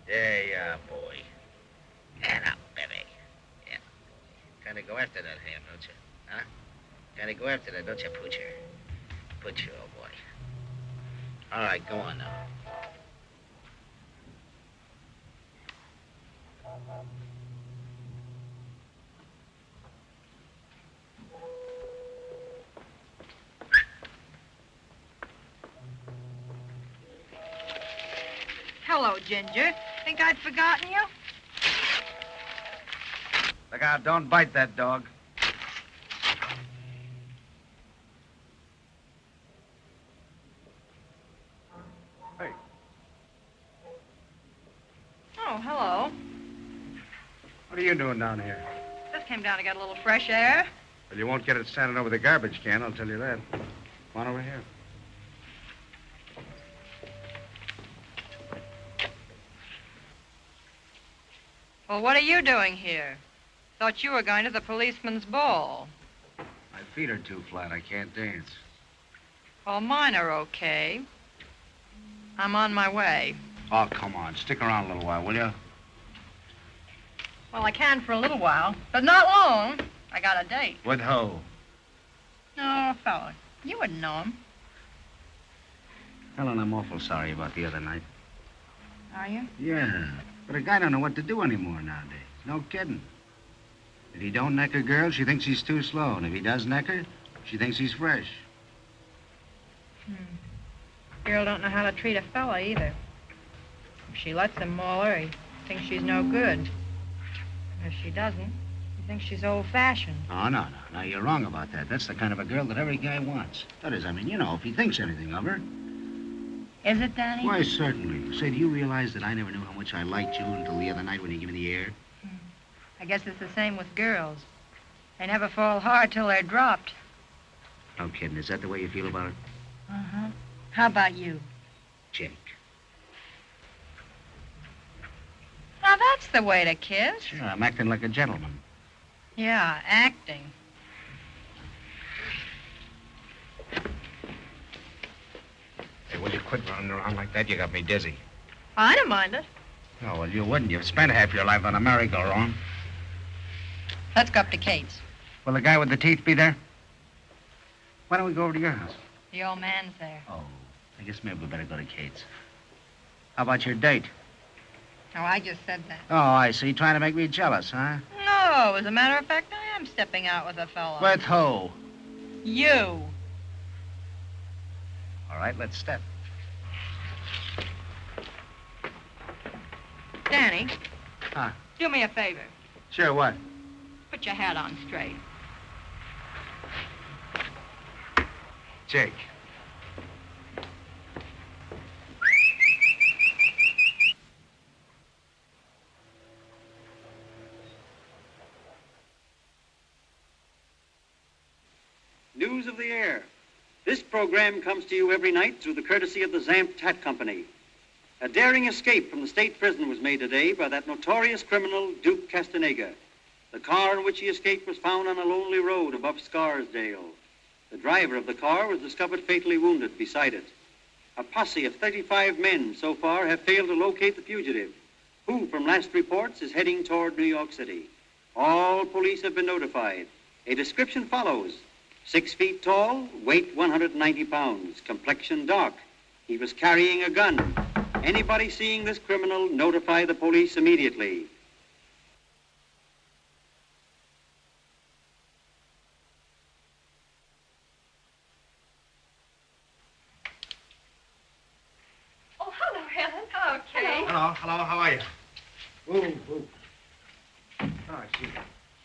There you are, boy. And up, baby. Yeah. Gotta go after that ham, don't you? Huh? Gotta go after that, don't you, Poocher? Poocher, old boy. All right, go on now. Hello, Ginger. Think I'd forgotten you? Look out, don't bite that dog. Hey. Oh, hello. What are you doing down here? Just came down to get a little fresh air. Well, you won't get it standing over the garbage can, I'll tell you that. Come on over here. Well, what are you doing here? Thought you were going to the policeman's ball. My feet are too flat. I can't dance. Well, mine are okay. I'm on my way. Oh, come on. Stick around a little while, will you? Well, I can for a little while, but not long. I got a date. With who? Oh, fella. You wouldn't know him. Helen, I'm awful sorry about the other night. Are you? Yeah. But a guy don't know what to do anymore nowadays. No kidding. If he don't neck a girl, she thinks he's too slow. And if he does neck her, she thinks he's fresh. Girl don't know how to treat a fella either. If she lets him maul her, he thinks she's no good. If she doesn't, he thinks she's old-fashioned. Oh, no. No, you're wrong about that. That's the kind of a girl that every guy wants. That is, I mean, you know, if he thinks anything of her. Is it, Danny? Why, certainly. Say, do you realize that I never knew how much I liked you until the other night when you gave me the air? I guess it's the same with girls. They never fall hard till they're dropped. No kidding. Is that the way you feel about it? Uh-huh. How about you? Jake. Now, that's the way to kiss. Sure, I'm acting like a gentleman. Yeah, acting. Hey, will you quit running around like that? You got me dizzy. I don't mind it. Oh, well, you wouldn't. You've spent half your life on a merry-go-round. Let's go up to Kate's. Will the guy with the teeth be there? Why don't we go over to your house? The old man's there. Oh, I guess maybe we better go to Kate's. How about your date? Oh, I just said that. Oh, I see. Trying to make me jealous, huh? No, as a matter of fact, I am stepping out with a fella. With who? You. All right, let's step. Danny. Huh? Do me a favor. Sure, what? Put your hat on straight. Jake. News of the Air. This program comes to you every night through the courtesy of the Zamp Hat Company. A daring escape from the state prison was made today by that notorious criminal, Duke Castenega. The car in which he escaped was found on a lonely road above Scarsdale. The driver of the car was discovered fatally wounded beside it. A posse of 35 men so far have failed to locate the fugitive, who, from last reports, is heading toward New York City. All police have been notified. A description follows. 6 feet tall, weight 190 pounds, complexion dark. He was carrying a gun. Anybody seeing this criminal, notify the police immediately. Oh, hello, Helen. Okay. Hello, how are you? Ooh. Oh, I see.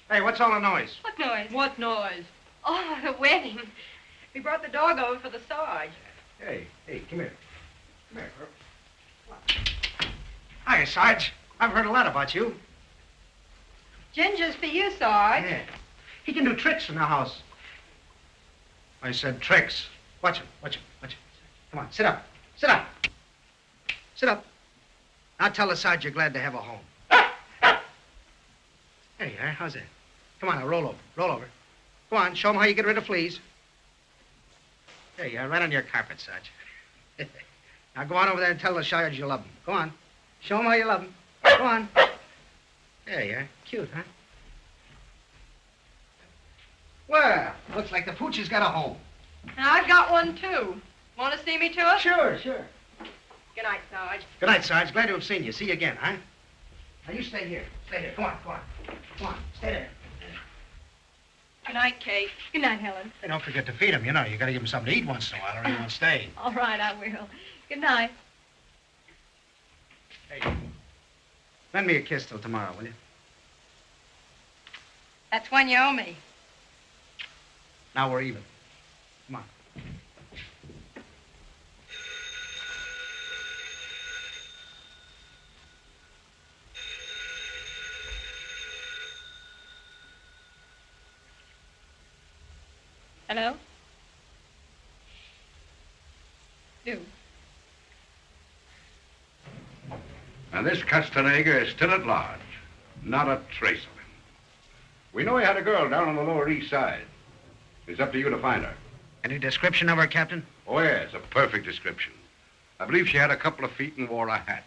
Hey, what's all the noise? What noise? What noise? Oh, the wedding. We brought the dog over for the Sarge. Hey, come here. Come here, girl. Hi, Sarge. I've heard a lot about you. Ginger's for you, Sarge. Yeah. He can do tricks in the house. I said tricks. Watch him. Come on, sit up. Sit up. Sit up. Now tell the Sarge you're glad to have a home. There you are. How's that? Come on, now roll over. Roll over. Go on, show him how you get rid of fleas. There you are, right on your carpet, Sarge. Now go on over there and tell the Sarge you love him. Go on. Show him how you love him. Go on. There you are. Cute, huh? Well, looks like the pooch has got a home. And I've got one, too. Want to see me to it? Sure. Good night, Sarge. Good night, Sarge. Glad to have seen you. See you again, huh? Now, you stay here. Stay here. Come on. Come on. Stay there. Good night, Kate. Good night, Helen. Hey, don't forget to feed him. You know, you got to give him something to eat once in a while or he won't stay. All right, I will. Good night. Hey, lend me a kiss till tomorrow, will you? That's when you owe me. Now we're even. Come on. Hello? Who? Now, this Castenega is still at large. Not a trace of him. We know he had a girl down on the Lower East Side. It's up to you to find her. Any description of her, Captain? Oh, yes, a perfect description. I believe she had a couple of feet and wore a hat.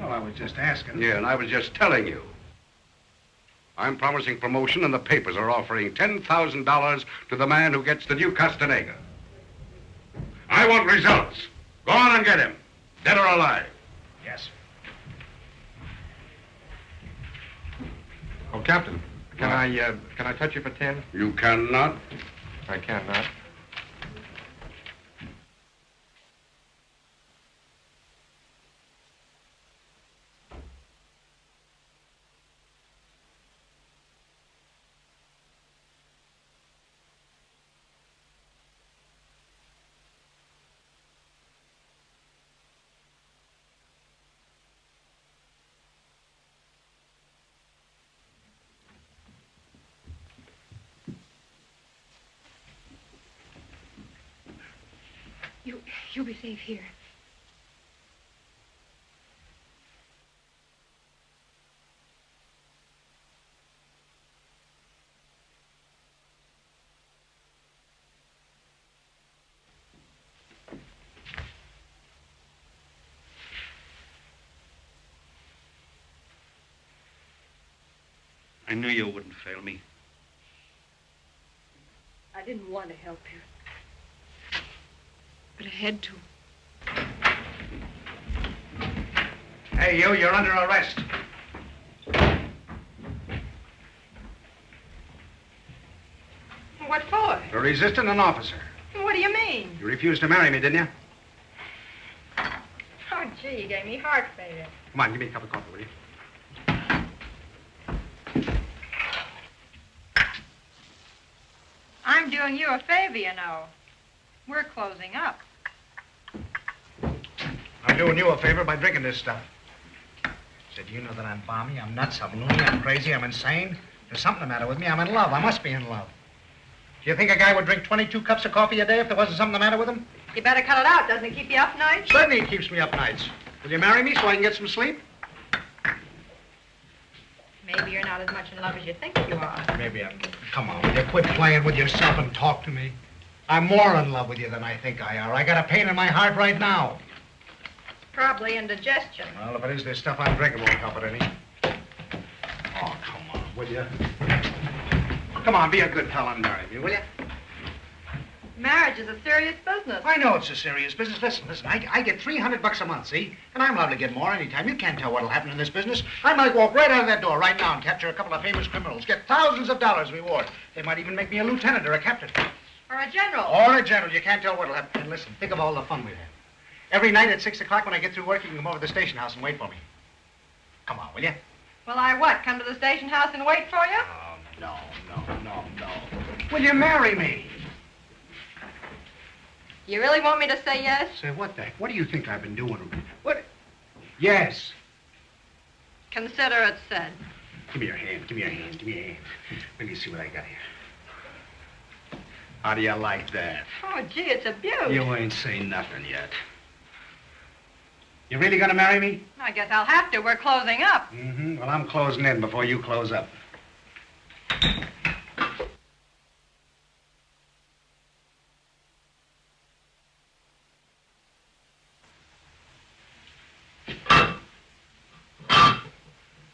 Well, I was just asking. Yeah, and I was just telling you. I'm promising promotion, and the papers are offering $10,000 to the man who gets the Duke Castenega. I want results. Go on and get him, dead or alive. Yes. Oh, Captain, can I touch you for 10? You cannot. I cannot. You'll be safe here. I knew you wouldn't fail me. I didn't want to help you. But I had to. Hey, you're under arrest. What for? For resisting an officer. What do you mean? You refused to marry me, didn't you? Oh, gee, you gave me heart failure. Come on, give me a cup of coffee, will you? I'm doing you a favor, you know. We're closing up. I'm doing you a favor by drinking this stuff. Said, you know that I'm balmy, I'm nuts, I'm loony, I'm crazy, I'm insane. There's something the matter with me. I'm in love. I must be in love. Do you think a guy would drink 22 cups of coffee a day if there wasn't something the matter with him? You better cut it out. Doesn't it keep you up nights? Certainly it keeps me up nights. Will you marry me so I can get some sleep? Maybe you're not as much in love as you think you are. Maybe I'm... Come on, will you quit playing with yourself and talk to me? I'm more in love with you than I think I are. I got a pain in my heart right now. Probably indigestion. Well, if it is, this stuff I'm drinking won't help it any. Oh, come on, will you? Come on, be a good fellow and marry me, will you? Marriage is a serious business. I know it's a serious business. Listen, I get $300 a month, see? And I'm liable to get more anytime. You can't tell what'll happen in this business. I might walk right out of that door right now and capture a couple of famous criminals, get thousands of dollars reward. They might even make me a lieutenant or a captain. Or a general. Or a general. You can't tell what'll happen. And listen, think of all the fun we've had. Every night at 6 o'clock when I get through work, you can come over to the station house and wait for me. Come on, will you? Will I what, come to the station house and wait for you? Oh, no. Will you marry me? You really want me to say yes? Say, what the heck? What do you think I've been doing? What? Yes. Consider it said. Give me your hand. Give me your hand. Give me your hand. Let me see what I got here. How do you like that? Oh, gee, it's a beaut. You ain't saying nothing yet. You really gonna marry me? I guess I'll have to. We're closing up. Mm-hmm. Well, I'm closing in before you close up.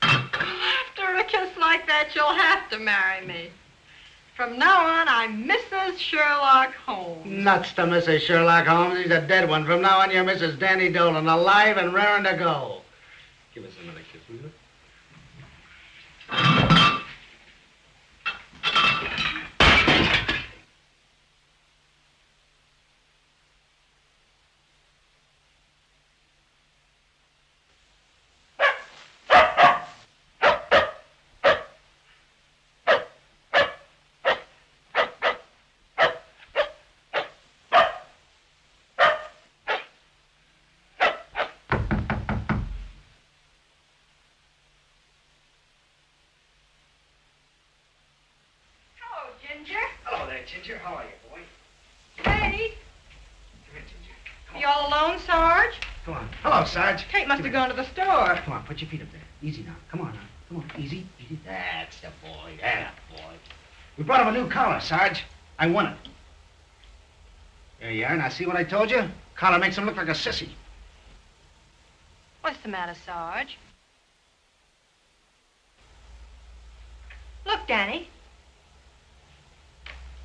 After a kiss like that, you'll have to marry me. From now on, I'm Mrs. Sherlock Holmes. Nuts to Mrs. Sherlock Holmes. He's a dead one. From now on, you're Mrs. Danny Dolan, alive and raring to go. Give us another kiss, will you? Ginger? Hello there, Ginger. How are you, boy? Hey. Come here, Ginger. You all alone, Sarge? Come on. Hello, Sarge. Kate must have gone to the store. Come on, put your feet up there. Easy now. Come on now. Come on, easy, easy. That's the boy. That boy. We brought him a new collar, Sarge. I won it. There you are. Now, see what I told you? Collar makes him look like a sissy. What's the matter, Sarge? Look, Danny.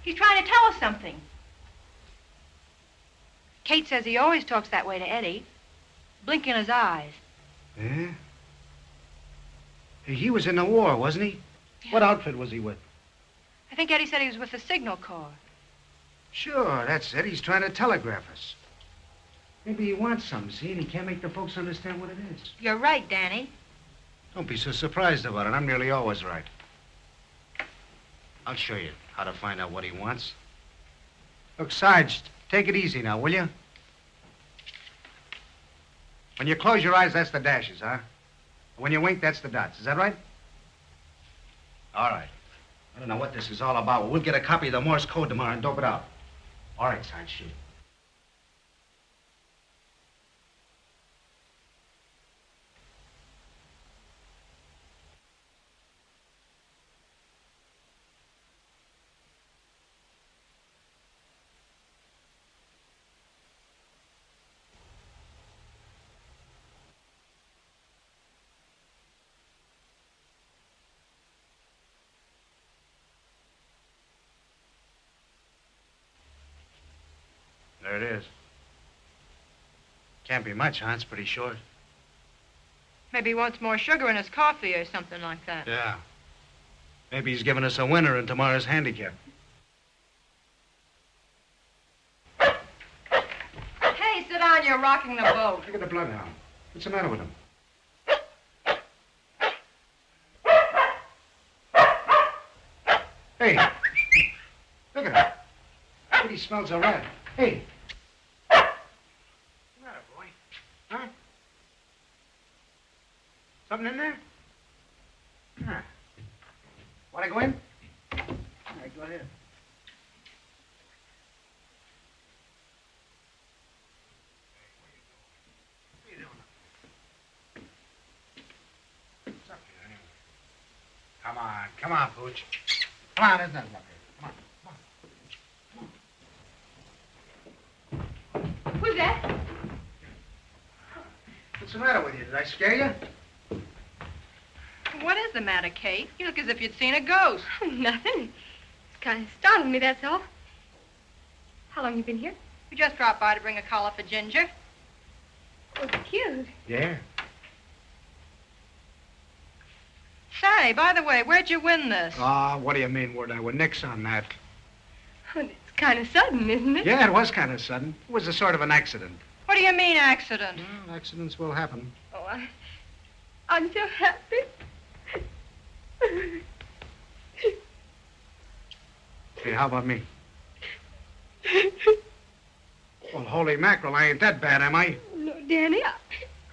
He's trying to tell us something. Kate says he always talks that way to Eddie, blinking his eyes. Yeah? Hey, he was in the war, wasn't he? Yeah. What outfit was he with? I think Eddie said he was with the Signal Corps. Sure, that's it. He's trying to telegraph us. Maybe he wants something, see, and he can't make the folks understand what it is. You're right, Danny. Don't be so surprised about it. I'm nearly always right. I'll show you how to find out what he wants. Look, Sarge, take it easy now, will you? When you close your eyes, that's the dashes, huh? When you wink, that's the dots. Is that right? All right. I don't know what this is all about. We'll get a copy of the Morse code tomorrow and dope it out. All right, Sarge, shoot. There it is. Can't be much, huh? It's pretty short. Maybe he wants more sugar in his coffee or something like that. Yeah. Maybe he's giving us a winner in tomorrow's handicap. Hey, sit down. You're rocking the boat. Look at the bloodhound. What's the matter with him? Hey. Look at him. Look, he smells a rat. Hey. What's the matter, boy? Huh? Something in there? Huh. Want to go in? All right, go ahead. What are you doing? What's up here, anyway? Come on, Pooch. Come on, there's nothing up here. Come on. Who's that? What's the matter with you? Did I scare you? What is the matter, Kate? You look as if you'd seen a ghost. Nothing. It's kind of startled me, that's all. How long you been here? We just dropped by to bring a collar for Ginger. Oh, cute. Yeah. Say, by the way, where'd you win this? What do you mean, where'd I win? Nix on that. Oh, it's kind of sudden, isn't it? Yeah, it was kind of sudden. It was a sort of an accident. What do you mean, accident? Well, accidents will happen. Oh, I'm so happy. Hey, how about me? Well, holy mackerel, I ain't that bad, am I? No, Danny,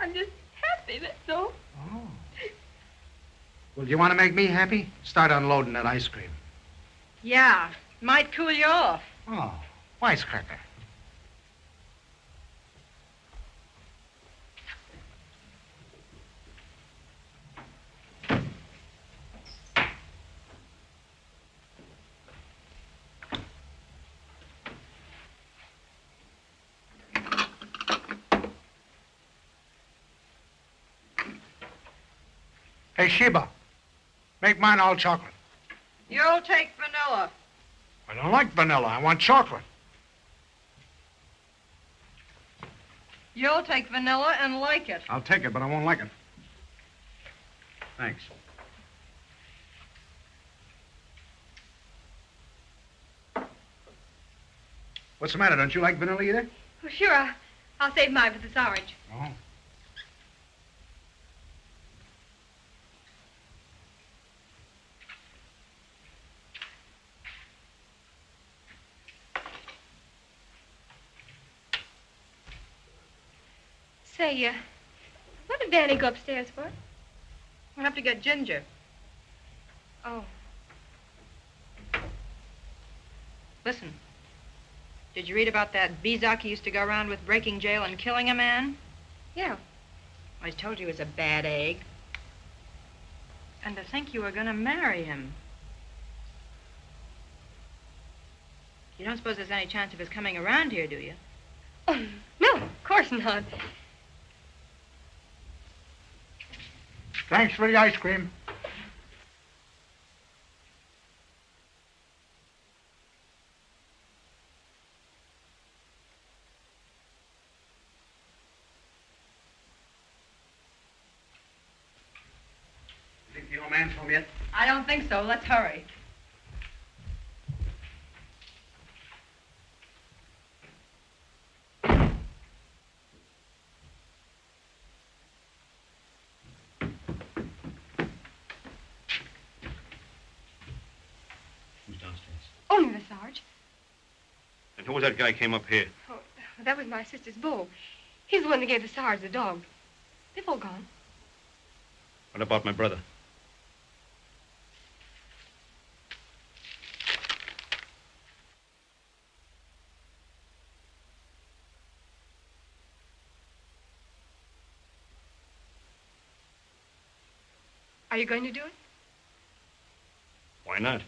I'm just happy. happy, that's all. Oh. Well, do you want to make me happy? Start unloading that ice cream. Yeah, might cool you off. Oh, wisecracker. Hey, Sheba, make mine all chocolate. You'll take vanilla. I don't like vanilla. I want chocolate. You'll take vanilla and like it. I'll take it, but I won't like it. Thanks. What's the matter? Don't you like vanilla either? Oh, sure, I'll save mine for this orange. Oh. Say, what did Danny go upstairs for? Went up to get Ginger. Oh. Listen, did you read about that Bezak who used to go around with breaking jail and killing a man? Yeah. I told you he was a bad egg. And to think you were going to marry him. You don't suppose there's any chance of his coming around here, do you? Oh, no, of course not. Thanks for the ice cream. You think the old man's home yet? I don't think so. Let's hurry. Only the Sarge. And who was that guy came up here? Oh, that was my sister's bull. He's the one that gave the Sarge the dog. They've all gone. What about my brother? Are you going to do it? Why not?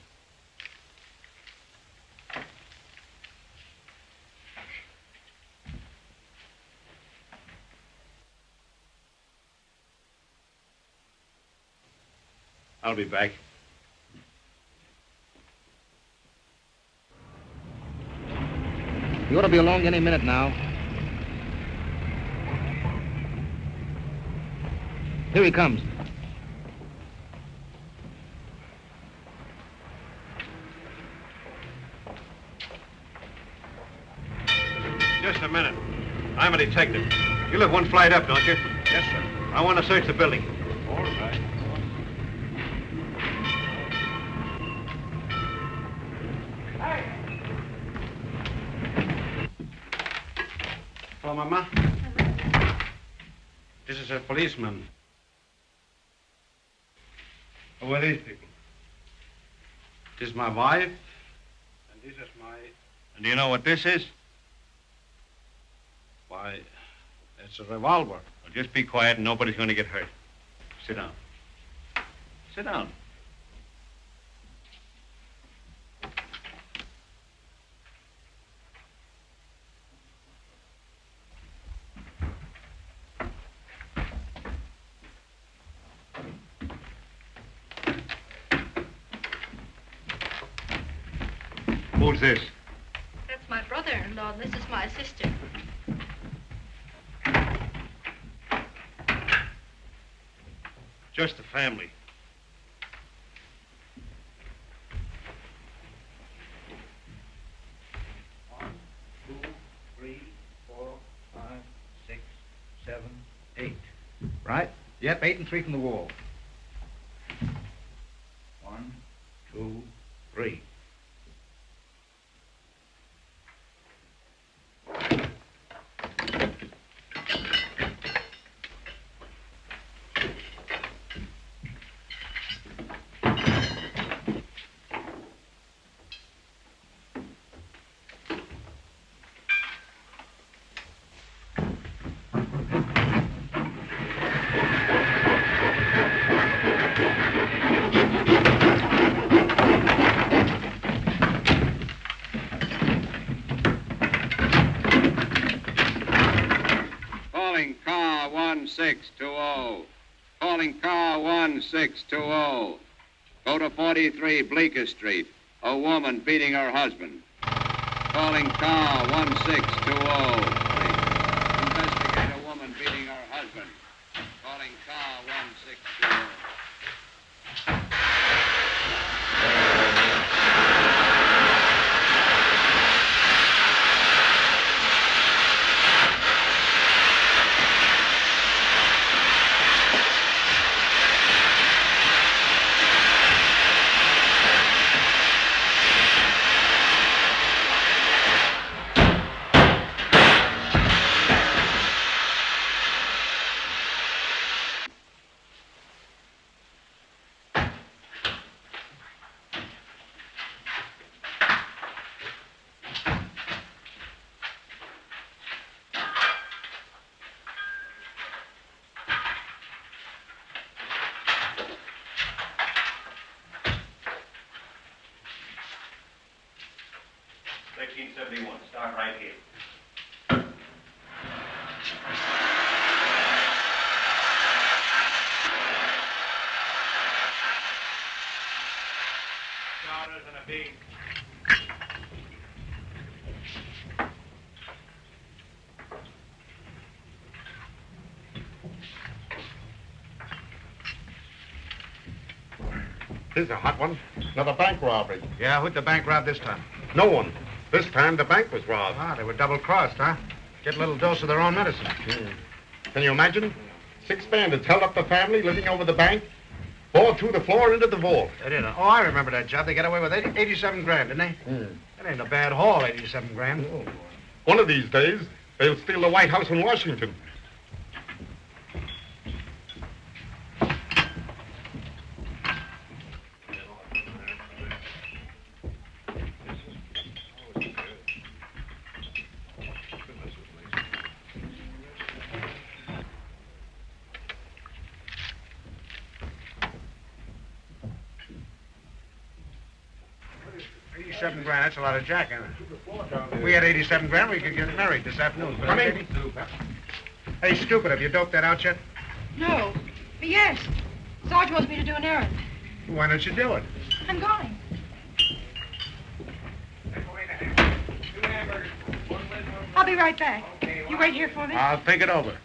I'll be back. You ought to be along any minute now. Here he comes. Just a minute. I'm a detective. You live one flight up, don't you? Yes, sir. I want to search the building. All right. Hello, Mama. This is a policeman. Who are these people? This is my wife, and this is my... And do you know what this is? Why, it's a revolver. Well, just be quiet and nobody's going to get hurt. Sit down. Sit down. Who's this? That's my brother-in-law, and this is my sister. Just a family. One, two, three, 4, 5, 6, 7, 8. Right? Yep, 8 and 3 from the wall. 1, 2, 3. 1620. Calling car 1620. Go to 43 Bleecker Street. A woman beating her husband. Calling car 1620. Investigate a woman beating her husband. Calling car 1620. Start right here. Starters and a bean. This is a hot one. Another bank robbery. Yeah, who'd the bank rob this time? No one. This time the bank was robbed. Ah, they were double-crossed, huh? Get a little dose of their own medicine. Can you imagine? 6 bandits held up the family living over the bank, bored through the floor into the vault. They did. Oh, I remember that job. They got away with 87 grand, didn't they? That ain't a bad haul, 87 grand. One of these days, they'll steal the White House in Washington. $87 grand, that's a lot of jack, isn't it? If we had 87 grand, we could get married this afternoon. Come in. Hey, stupid, have you doped that out yet? No. But yes. Sarge wants me to do an errand. Why don't you do it? I'm going. I'll be right back. You wait here for me? I'll think it over.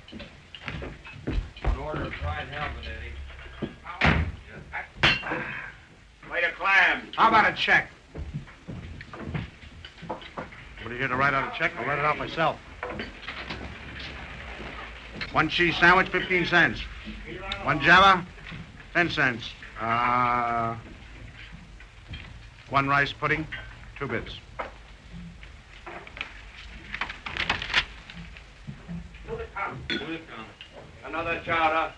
An order of fried halibut, Eddie. Plate of clams. How about a check? What are you here to write out a check? I'll write it out myself. 1 cheese sandwich, 15 cents. 1 Java, 10 cents. 1 rice pudding, 2 bits. Another chowder.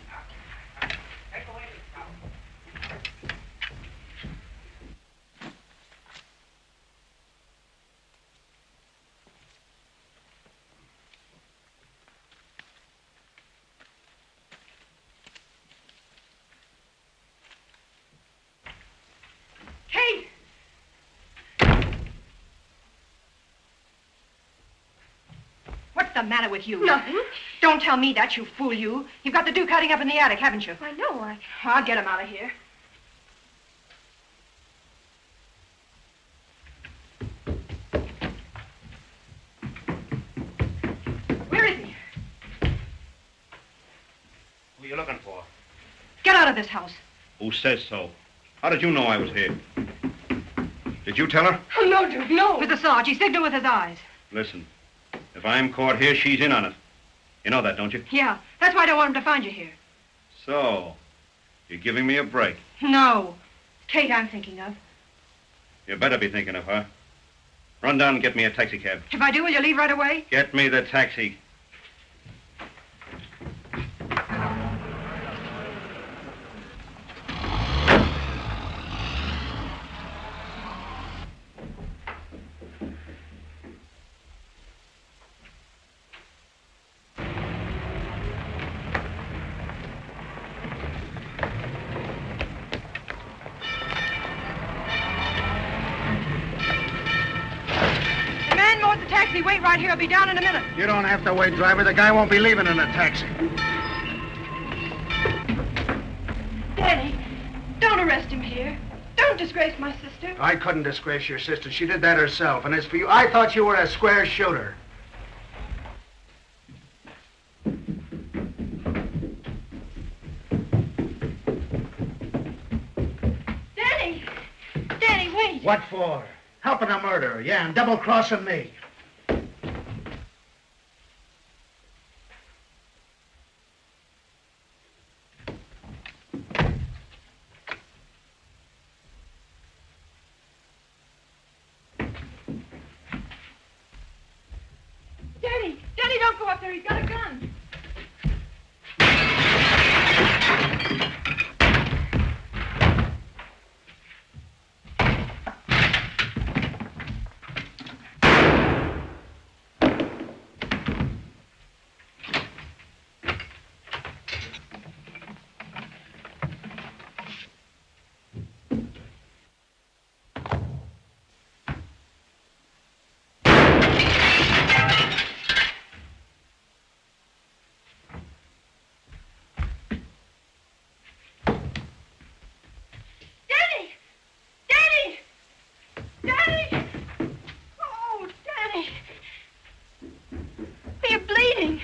Kate! What's the matter with you? Nothing. Don't tell me that, you fool, you. You've got the Duke hiding up in the attic, haven't you? I know. I'll get him out of here. Where is he? Who are you looking for? Get out of this house. Who says so? How did you know I was here? Did you tell her? Oh, no, Duke, no. Mr. Sarge, he signaled with his eyes. Listen, if I'm caught here, she's in on it. You know that, don't you? Yeah, that's why I don't want him to find you here. So, you're giving me a break. No. Kate I'm thinking of. You better be thinking of her. Run down and get me a taxi cab. If I do, will you leave right away? Get me the taxi. Wait right here. I'll be down in a minute. You don't have to wait, driver. The guy won't be leaving in a taxi. don't disgrace my sister. I couldn't disgrace your sister. She did that herself. And as for you, I thought you were a square shooter. Danny! Danny, wait! What for? Helping a murderer, yeah, and double-crossing me. Danny! Danny, don't go up there. He's got a gun. Danny! Danny! Danny! Oh, Danny! You're bleeding.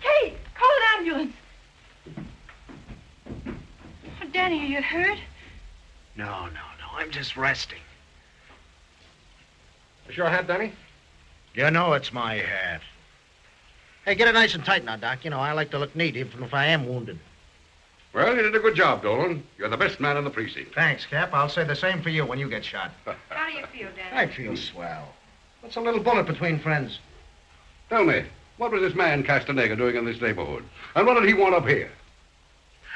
Kate, call an ambulance. Oh, Danny, are you hurt? No. I'm just resting. Is your hat, Danny? You know it's my hat. Hey, get it nice and tight now, Doc. You know, I like to look neat, even if I am wounded. Well, you did a good job, Dolan. You're the best man in the precinct. Thanks, Cap. I'll say the same for you when you get shot. How do you feel, Danny? I feel swell. What's a little bullet between friends? Tell me, what was this man Castenega doing in this neighborhood? And what did he want up here?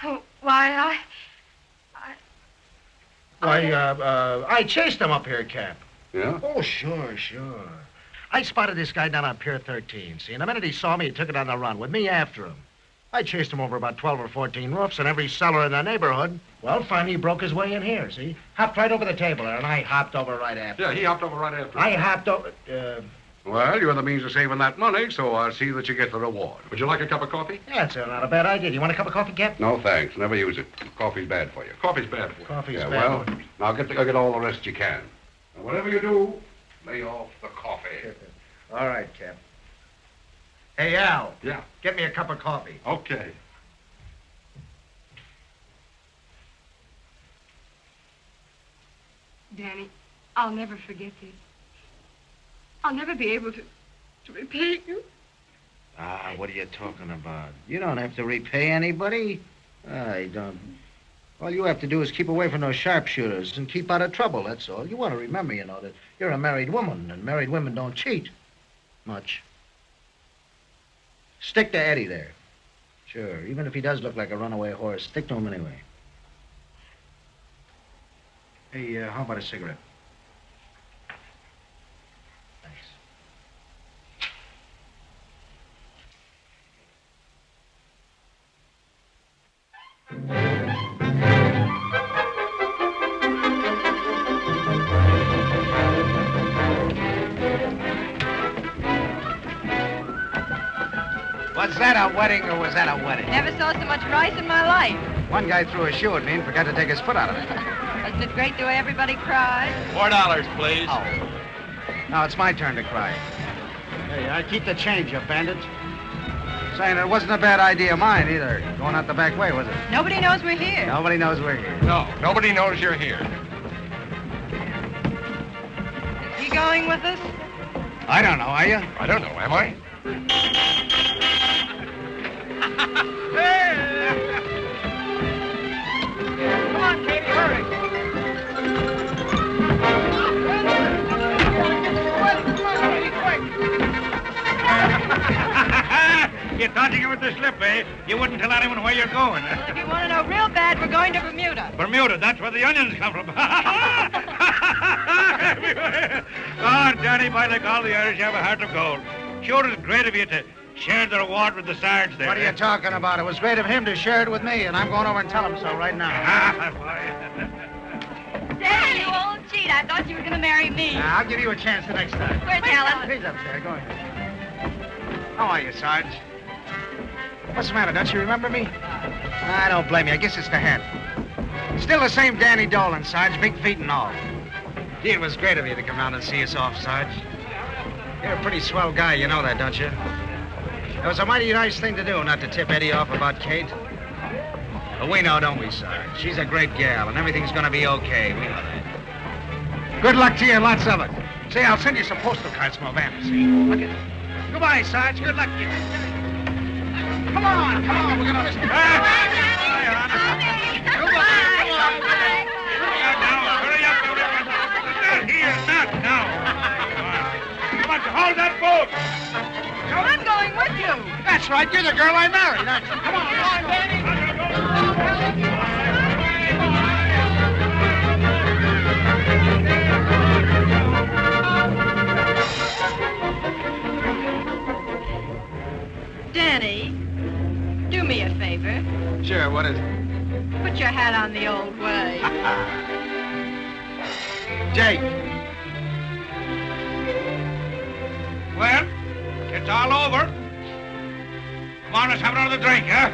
Oh, why, I chased him up here, Cap. Yeah? Oh, sure. I spotted this guy down on Pier 13, see? And the minute he saw me, he took it on the run, with me after him. I chased him over about 12 or 14 roofs and every cellar in the neighborhood. Well, finally, he broke his way in here, see? Hopped right over the table there, and I hopped over right after him. Yeah, he hopped over right after. I hopped over... Well, you're the means of saving that money, so I'll see that you get the reward. Would you like a cup of coffee? Yeah, it's not a bad idea. Do you want a cup of coffee, Cap? No, thanks. Never use it. Coffee's bad for you. Coffee's bad for you. Coffee's yeah, bad. Well, now get all the rest you can. And whatever you do, lay off the coffee. All right, Cap. Hey, Al. Yeah? Get me a cup of coffee. Okay. Danny, I'll never forget this. I'll never be able to repay you. Ah, what are you talking about? You don't have to repay anybody. I don't. All you have to do is keep away from those sharpshooters and keep out of trouble, that's all. You want to remember, you know, that you're a married woman, and married women don't cheat. Much. Stick to Eddie there. Sure, even if he does look like a runaway horse, stick to him anyway. Hey, how about a cigarette? Thanks. Was that a wedding or was that a wedding? Never saw so much rice in my life. One guy threw a shoe at me and forgot to take his foot out of it. Wasn't it great the way everybody cried? $4, please. Oh. Now it's my turn to cry. Hey, I keep the change, you bandits. Saying it wasn't a bad idea of mine either. Going out the back way, was it? Nobody knows we're here. Nobody knows we're here. No, nobody knows you're here. Is he going with us? I don't know, are you? I don't know, am I? Come on, Katie, hurry. You're dodging it with the slip, eh? You wouldn't tell anyone where you're going. Well, if you want to know real bad, we're going to Bermuda. Bermuda, that's where the onions come from. Oh, Danny, by the God, the Irish have a heart of gold. Sure, it's great of you to share the reward with the Sarge there. What are you talking about? It was great of him to share it with me, and I'm going over and tell him so right now. Danny, you old cheat. I thought you were going to marry me. Now, I'll give you a chance the next time. Where's Helen? He's upstairs. Go ahead. How are you, Sarge? What's the matter? Don't you remember me? I don't blame you. I guess it's the hat. Still the same Danny Dolan, Sarge, big feet and all. Gee, it was great of you to come round and see us off, Sarge. You're a pretty swell guy, you know that, don't you? It was a mighty nice thing to do, not to tip Eddie off about Kate. But we know, don't we, Sarge? She's a great gal, and everything's gonna be okay. We know that. Good luck to you, lots of it. Say, I'll send you some postal cards from Havana, see? Look at it. Goodbye, Sarge. Good luck to you. Come on, we're gonna listen. Hold that boat! I'm going with you. That's right. You're the girl I married, aren't you? Come on, Danny, do me a favor. Sure, what is it? Put your hat on the old way. Jake. Well, it's all over. Come on, let's have another drink, huh?